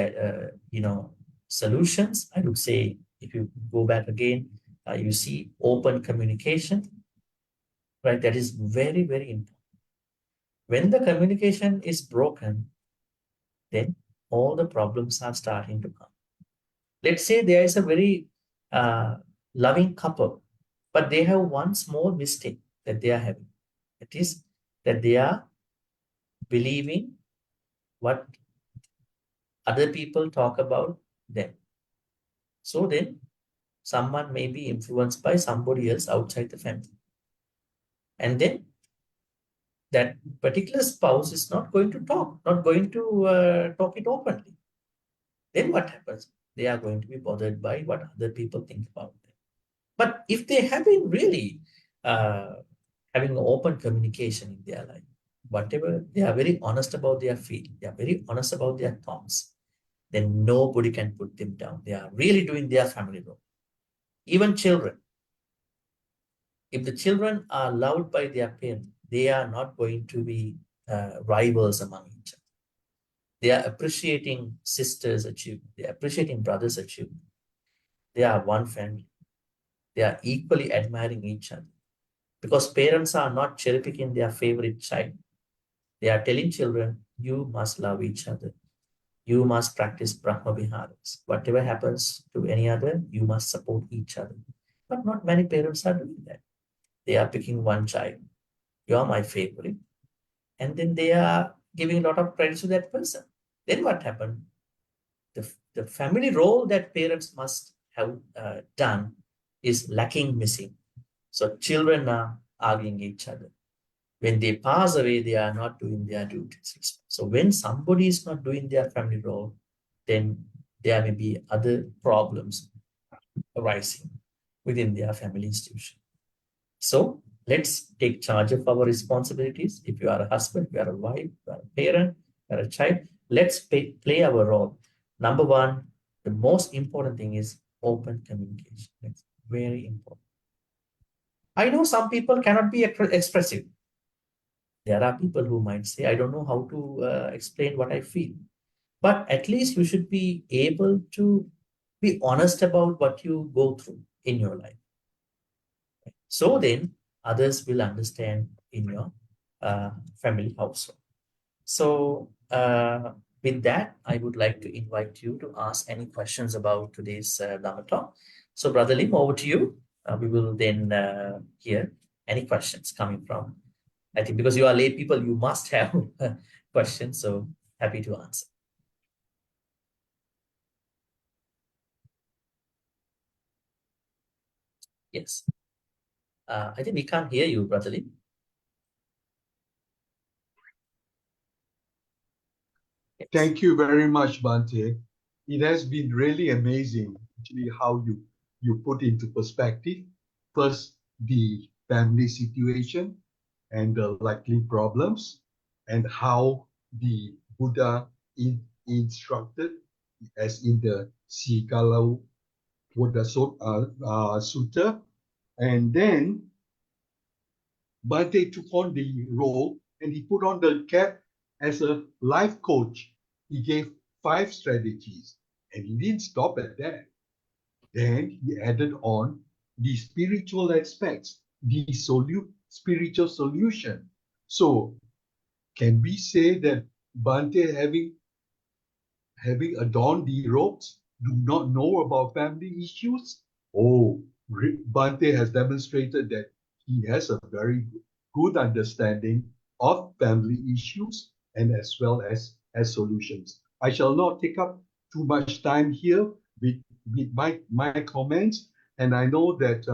solutions. I would say if you go back again, you see open communication, right? That is very, very important. When the communication is broken, then all the problems are starting to come. Let's say there is a very uh, loving couple, but they have one small mistake that they are having. It is that they are believing what other people talk about them. So then someone may be influenced by somebody else outside the family. And then that particular spouse is not going to talk, not going to talk it openly. Then what happens? They are going to be bothered by what other people think about them. But if they have been really uh, having an open communication in their life, whatever, they are very honest about their feeling, they are very honest about their thoughts, then nobody can put them down. They are really doing their family role. Even children, if the children are loved by their parents, they are not going to be rivals among each other. They are appreciating sisters' achievement. They are appreciating brothers' achievement. They are one family. They are equally admiring each other. Because parents are not cherry picking their favorite child. They are telling children, you must love each other. You must practice Brahma Viharas. Whatever happens to any other, you must support each other. But not many parents are doing that. They are picking one child. You are my favorite. And then they are giving a lot of credit to that person. Then what happened? The family role that parents must have done is lacking, missing. So children are arguing each other. When they pass away, they are not doing their duties. So when somebody is not doing their family role, then there may be other problems arising within their family institution. So let's take charge of our responsibilities. If you are a husband, you are a wife, you are a parent, you are a child, let's play our role. Number one, the most important thing is open communication. It's very important. I know some people cannot be expressive. There are people who might say, I don't know how to explain what I feel. But at least you should be able to be honest about what you go through in your life. So then others will understand in your family household. So with that, I would like to invite you to ask any questions about today's Dhamma talk. So Brother Lim, over to you. We will then hear any questions coming from, I think because you are lay people, you must have questions. So happy to answer. Yes. I think we can't hear you, Brother Lim. Yes. Thank you very much, Bhante. It has been really amazing, actually, how you put into perspective first the family situation and the likely problems, and how the Buddha instructed, as in the Sikalau Buddha Sutta. And then Bhante took on the role and he put on the cap as a life coach. He gave 5 strategies and he didn't stop at that. Then he added on the spiritual aspects, the spiritual solution. So can we say that Bhante, having adorned the robes, do not know about family issues? Oh, Bhante has demonstrated that he has a very good understanding of family issues and as well as solutions. I shall not take up too much time here with my comments. And I know that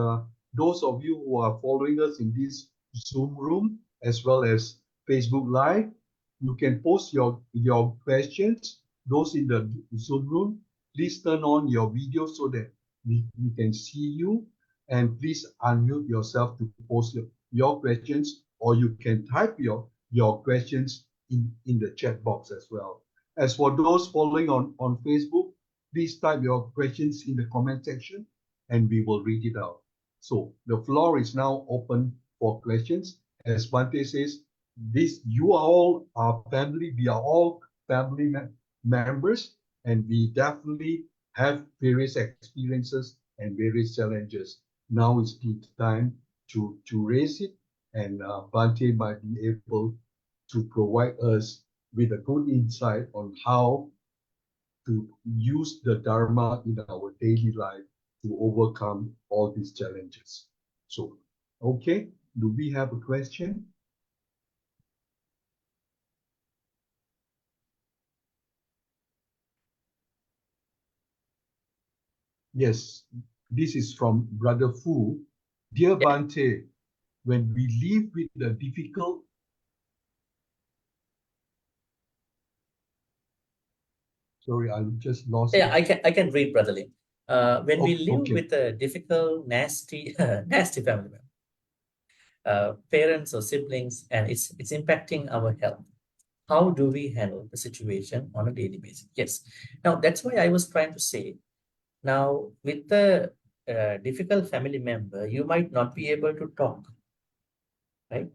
those of you who are following us in this Zoom room as well as Facebook Live, you can post your questions. Those in the Zoom room, please turn on your video so that we can see you. And please unmute yourself to post your questions or you can type your questions in the chat box as well. As for those following on Facebook, please type your questions in the comment section and we will read it out. So the floor is now open for questions. As Bhante says, this you are all our family, we are all family members, and we definitely have various experiences and various challenges. Now is the time to raise it, and Bhante might be able to provide us with a good insight on how to use the Dharma in our daily life to overcome all these challenges. So, okay, do we have a question? Yes, this is from Brother Fu. Dear Yeah, Bhante, when we live with the difficult, sorry, I just lost yeah, it. I can read, Brother Lim. When we live Okay, with a difficult, nasty, nasty family member, parents or siblings, and it's impacting our health. How do we handle the situation on a daily basis? Yes. Now that's why I was trying to say. Now with the difficult family member, you might not be able to talk, right?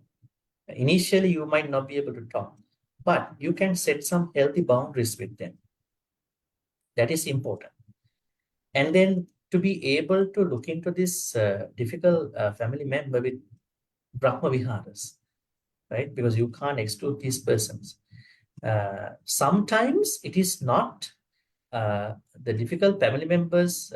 Initially, you might not be able to talk, but you can set some healthy boundaries with them. That is important. And then to be able to look into this difficult family member with Brahma Viharas, right? Because you can't exclude these persons. Sometimes it is not the difficult family members'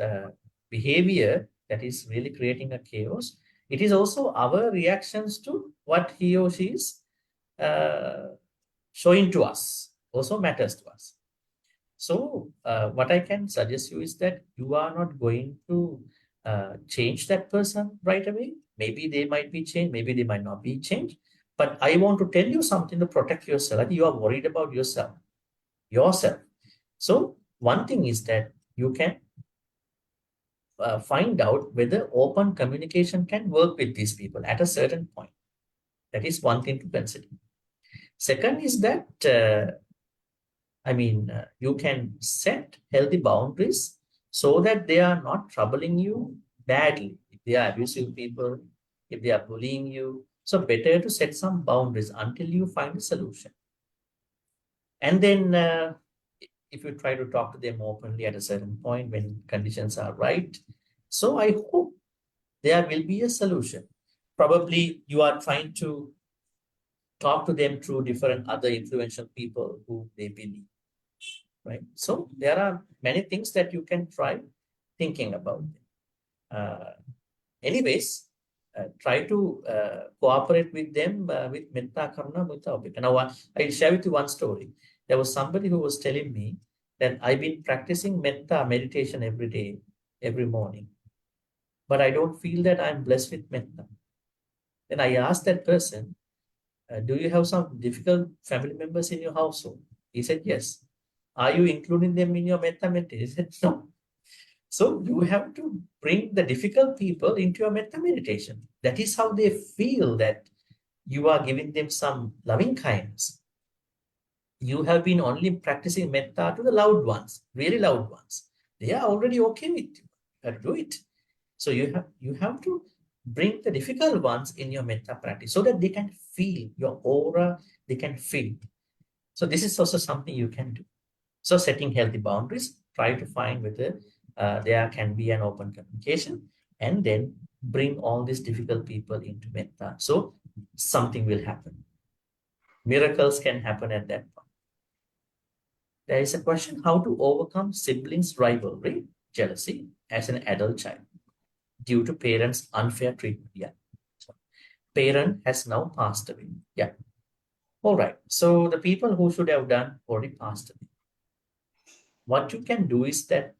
behavior that is really creating a chaos. It is also our reactions to what he or she is uh, showing to us, also matters to us. So, what I can suggest you is that you are not going to change that person right away. Maybe they might be changed, maybe they might not be changed. But I want to tell you something to protect yourself. I think you are worried about yourself. So, one thing is that you can find out whether open communication can work with these people at a certain point. That is one thing to consider. Second is that you can set healthy boundaries so that they are not troubling you badly. If they are abusive people, if they are bullying you, so better to set some boundaries until you find a solution. And then, if you try to talk to them openly at a certain point when conditions are right, so I hope there will be a solution. Probably you are trying to talk to them through different other influential people who they believe, right? So there are many things that you can try thinking about. Uh, anyways, try to cooperate with them with metta, karuna, mudita, upekka. Now, I'll share with you one story. There was somebody who was telling me that I've been practicing metta meditation every day, every morning, but I don't feel that I'm blessed with metta. Then I asked that person, do you have some difficult family members in your household? He said, yes. Are you including them in your metta meditation? He said, no. So you have to bring the difficult people into your metta meditation. That is how they feel that you are giving them some loving kindness. You have been only practicing metta to the loud ones, really loud ones. They are already okay with you. You have to do it. So you have to bring the difficult ones in your metta practice so that they can feel your aura, they can feel. So this is also something you can do. So setting healthy boundaries, try to find whether there can be an open communication, and then bring all these difficult people into metta. So something will happen. Miracles can happen at that point. There is a question how to overcome siblings' rivalry, jealousy as an adult child due to parents' unfair treatment. Yeah. So, parent has now passed away. Yeah. All right. So the people who should have done already passed away. What you can do is that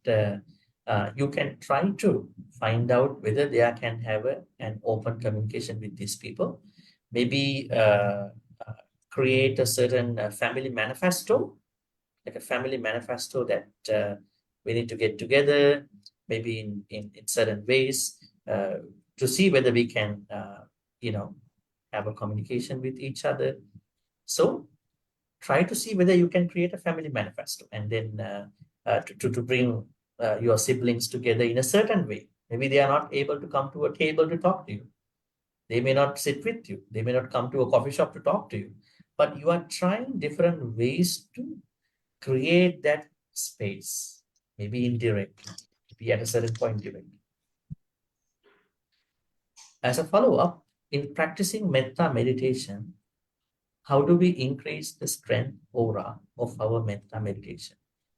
you can try to find out whether they can have an open communication with these people. Maybe uh, create a certain family manifesto, like a family manifesto that we need to get together, maybe in certain ways, to see whether we can, you know, have a communication with each other. So try to see whether you can create a family manifesto, and then to bring your siblings together in a certain way. Maybe they are not able to come to a table to talk to you. They may not sit with you. They may not come to a coffee shop to talk to you. But you are trying different ways to create that space, maybe indirectly, maybe at a certain point directly. As a follow-up, in practicing metta meditation, how do we increase the strength aura of our metta meditation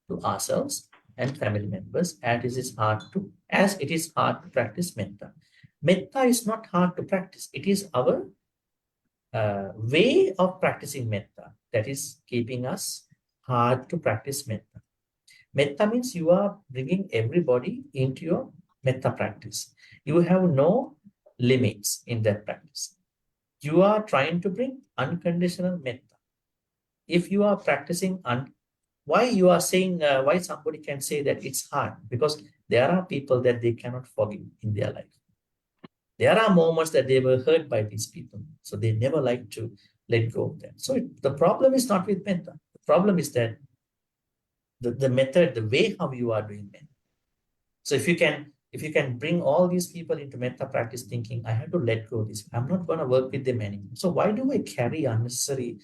to ourselves and family members, as it is hard to practice metta? Metta is not hard to practice. It is our way of practicing metta that is keeping us hard to practice metta. Metta means you are bringing everybody into your metta practice. You have no limits in that practice. You are trying to bring unconditional metta. If you are practicing, why you are saying, why somebody can say that it's hard? Because there are people that they cannot forgive in their life. There are moments that they were hurt by these people, so they never like to let go of that. So the problem is not with metta. The problem is that the method, the way how you are doing metta. So if you can bring all these people into metta practice thinking, I have to let go of this, I'm not going to work with them anymore. So why do I carry unnecessary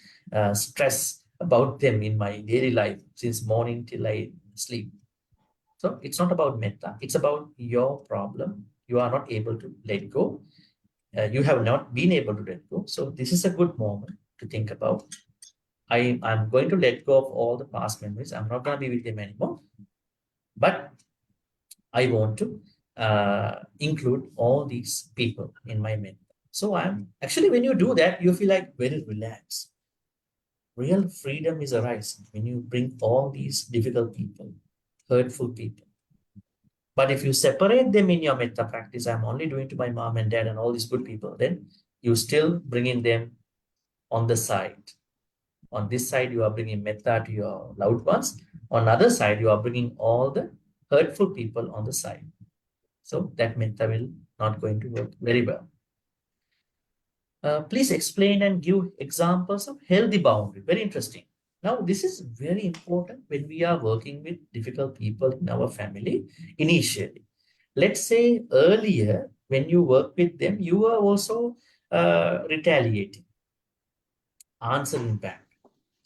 stress about them in my daily life since morning till I sleep? So it's not about metta. It's about your problem. You are not able to let go. You have not been able to let go. So this is a good moment to think about. I'm going to let go of all the past memories. I'm not going to be with them anymore. But I want to include all these people in my mental. So I'm actually, when you do that, you feel like very relaxed. Real freedom is arising when you bring all these difficult people, hurtful people. But if you separate them in your metta practice, I'm only doing to my mom and dad and all these good people, then you still bringing them on the side. On this side, you are bringing metta to your loved ones. On the other side, you are bringing all the hurtful people on the side. So that metta will not going to work very well. Please explain and give examples of healthy boundary. Very interesting. Now, this is very important when we are working with difficult people in our family initially. Let's say earlier, when you work with them, you were also retaliating, answering back.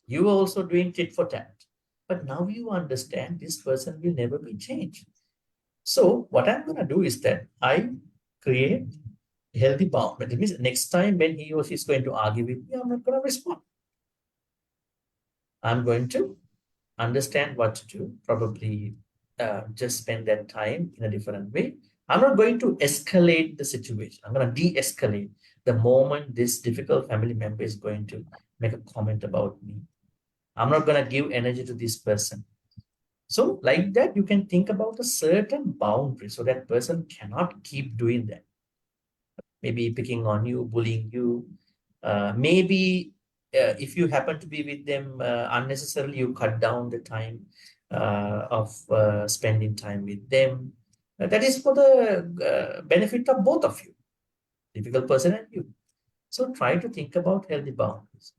You were also doing tit for tat. But now you understand this person will never be changed. So what I'm going to do is that I create healthy boundary. That means next time when he or she is going to argue with me, I'm not going to respond. I'm going to understand what to do, probably just spend that time in a different way. I'm not going to escalate the situation. I'm going to de-escalate the moment this difficult family member is going to make a comment about me. I'm not going to give energy to this person. So like that, you can think about a certain boundary so that person cannot keep doing that. Maybe picking on you, bullying you. Maybe if you happen to be with them unnecessarily, you cut down the time of spending time with them. That is for the benefit of both of you, difficult person and you. So try to think about healthy boundaries.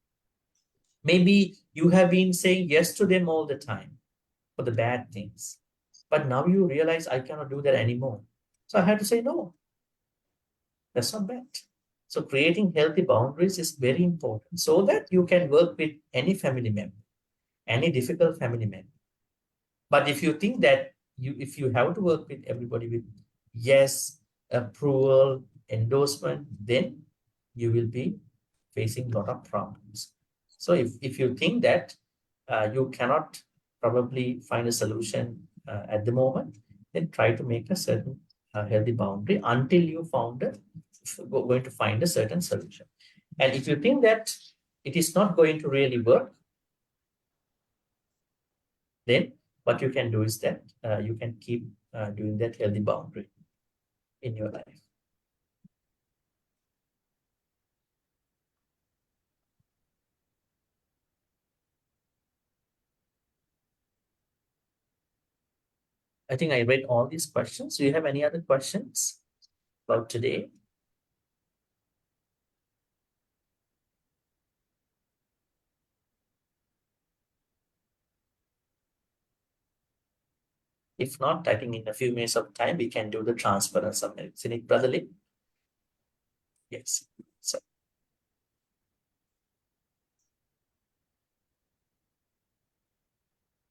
Maybe you have been saying yes to them all the time for the bad things, but now you realize I cannot do that anymore. So I had to say no. That's not bad. So creating healthy boundaries is very important so that you can work with any family member, any difficult family member. But if you think that if you have to work with everybody with yes, approval, endorsement, then you will be facing a lot of problems. So if you think that you cannot probably find a solution at the moment, then try to make a certain healthy boundary until you going to find a certain solution. And if you think that it is not going to really work, then what you can do is that you can keep doing that healthy boundary in your life. I think I read all these questions. Do you have any other questions about today? If not, I think in a few minutes of time, we can do the transfer and submit. Isn't it, Brother Lee? Yes. So,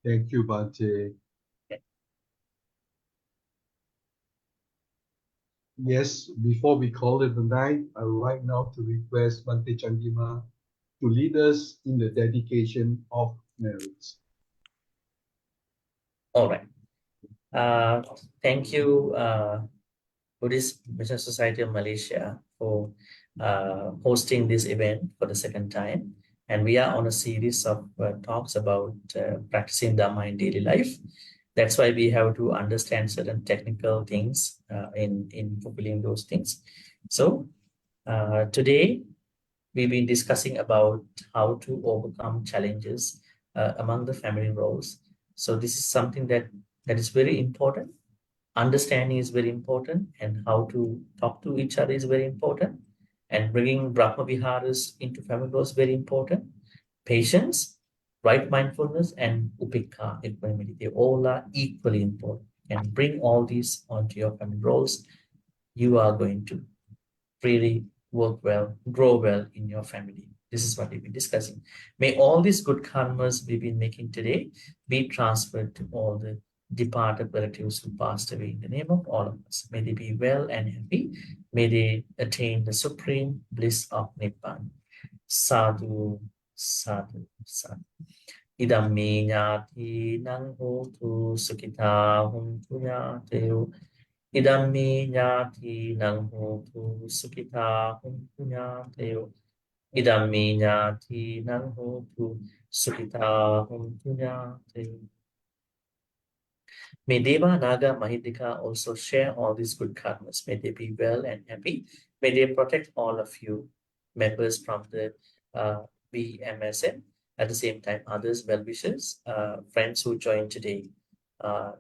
Thank you, Bhante. yeah. Yes, before we call it a night, I would like now to request Bhante Chandima to lead us in the dedication of marriage. All right. Thank you, Buddhist Mission Society of Malaysia, for hosting this event for the second time. And we are on a series of talks about practicing Dhamma in daily life. That's why we have to understand certain technical things in fulfilling those things. So today, we've been discussing about how to overcome challenges among the family roles. So this is something that is very important. Understanding is very important, and how to talk to each other is very important. And bringing Brahma Viharas into family roles is very important. Patience, right mindfulness, and upekka, equanimity, they all are equally important. And bring all these onto your family roles, you are going to really work well, grow well in your family. This is what we've been discussing. May all these good karmas we've been making today be transferred to all the departed relatives who passed away in the name of all of us. May they be well and happy. May they attain the supreme bliss of Nibbana. Sadhu, sadhu, sadhu. Idam me nyati nang hotu sukita huntu nyateo. Idammi nyati nang hotu sukita huntu nyateo. Idammi nyati nang hotu sukita huntu nyateo. May Deva, Naga, Mahindika also share all these good karmas. May they be well and happy. May they protect all of you, members from the BMSM. At the same time, others, well-wishers, friends who joined today, uh,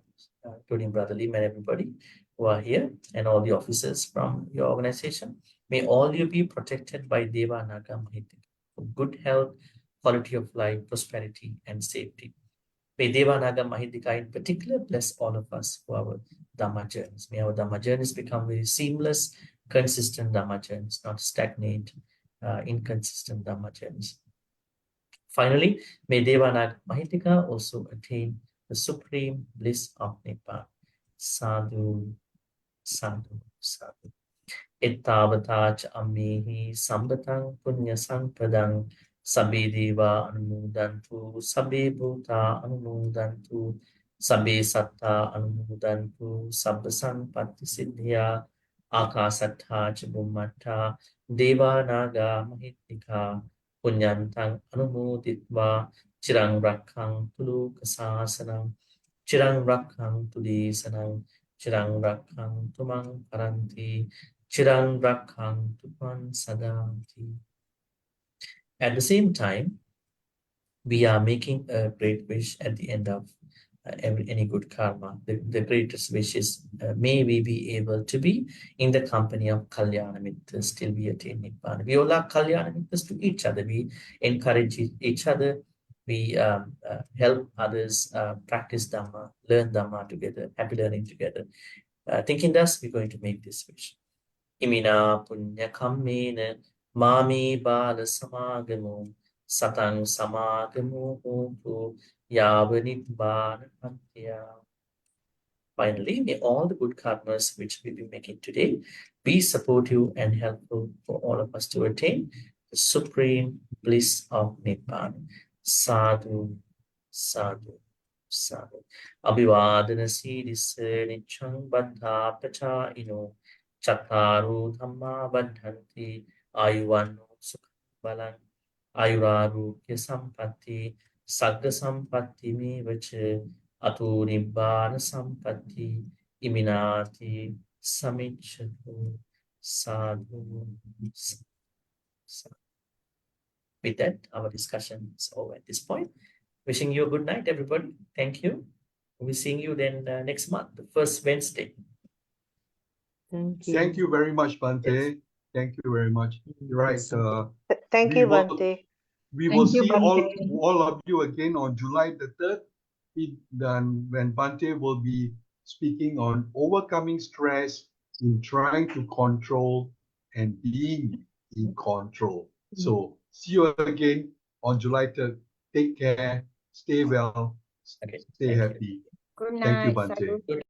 including Brother Lim and everybody who are here, and all the officers from your organization. May all you be protected by Deva, Naga, Mahindika for good health, quality of life, prosperity, and safety. May Deva Naga Mahindika in particular bless all of us for our Dhamma journeys. May our Dhamma journeys become very seamless, consistent Dhamma journeys, not stagnant, inconsistent Dhamma journeys. Finally, may Deva Naga Mahindika also attain the supreme bliss of Nibbana. Sadhu, sadhu, sadhu. Ittavata cha ammihi sambatang punya sampadang sabbe deva anumodantu sabbe bhuta anumodantu sabbe satta anumodantu sabba sampatti siddhya akasattha cha bhummatta deva naga mahittika punyantang anumoditva chirang rakhang tulu kasasanam chirang rakhang tudi sanam chirang rakhang tumang paranti Chirang Rakhang Tupan Sadanti. At the same time, we are making a great wish at the end of any good karma. The greatest wish is may we be able to be in the company of Kalyana Mitras till we attain Nibbana. We all are Kalyana Mitras to each other. We encourage each other. We help others practice Dhamma, learn Dhamma together, happy learning together. Thinking thus, we're going to make this wish. Imina punya kammena mami bala samagamu satang samagamu hotu yavanidbana pantya. Finally, may all the good karmas which we'll be making today be supportive and helpful for all of us to attain the supreme bliss of Nibbana. Sadhu, sadhu, sadhu. Abhivadana siddhisse nichang baddha pacha ino Chataru Dhamma Bandhanti Ayuvano Sukha Balan Ayurarogya Sampatti Sagga Sampatti Me Vache Atu Nibbana Sampatti Iminati Samichatu Sadhu. With that, our discussion is over at this point. Wishing you a good night, everybody. Thank you. We'll be seeing you then next month, the first Wednesday. Thank you very much, Bhante. Yes. Thank you very much. Right. Thank you, Bhante. We will see all of you again on July the 3rd when Bhante will be speaking on overcoming stress in trying to control and being in control. So see you again on July 3rd. Take care, stay well, Okay, stay thank you. happy. Good Thank you, night. Bhante. Salut.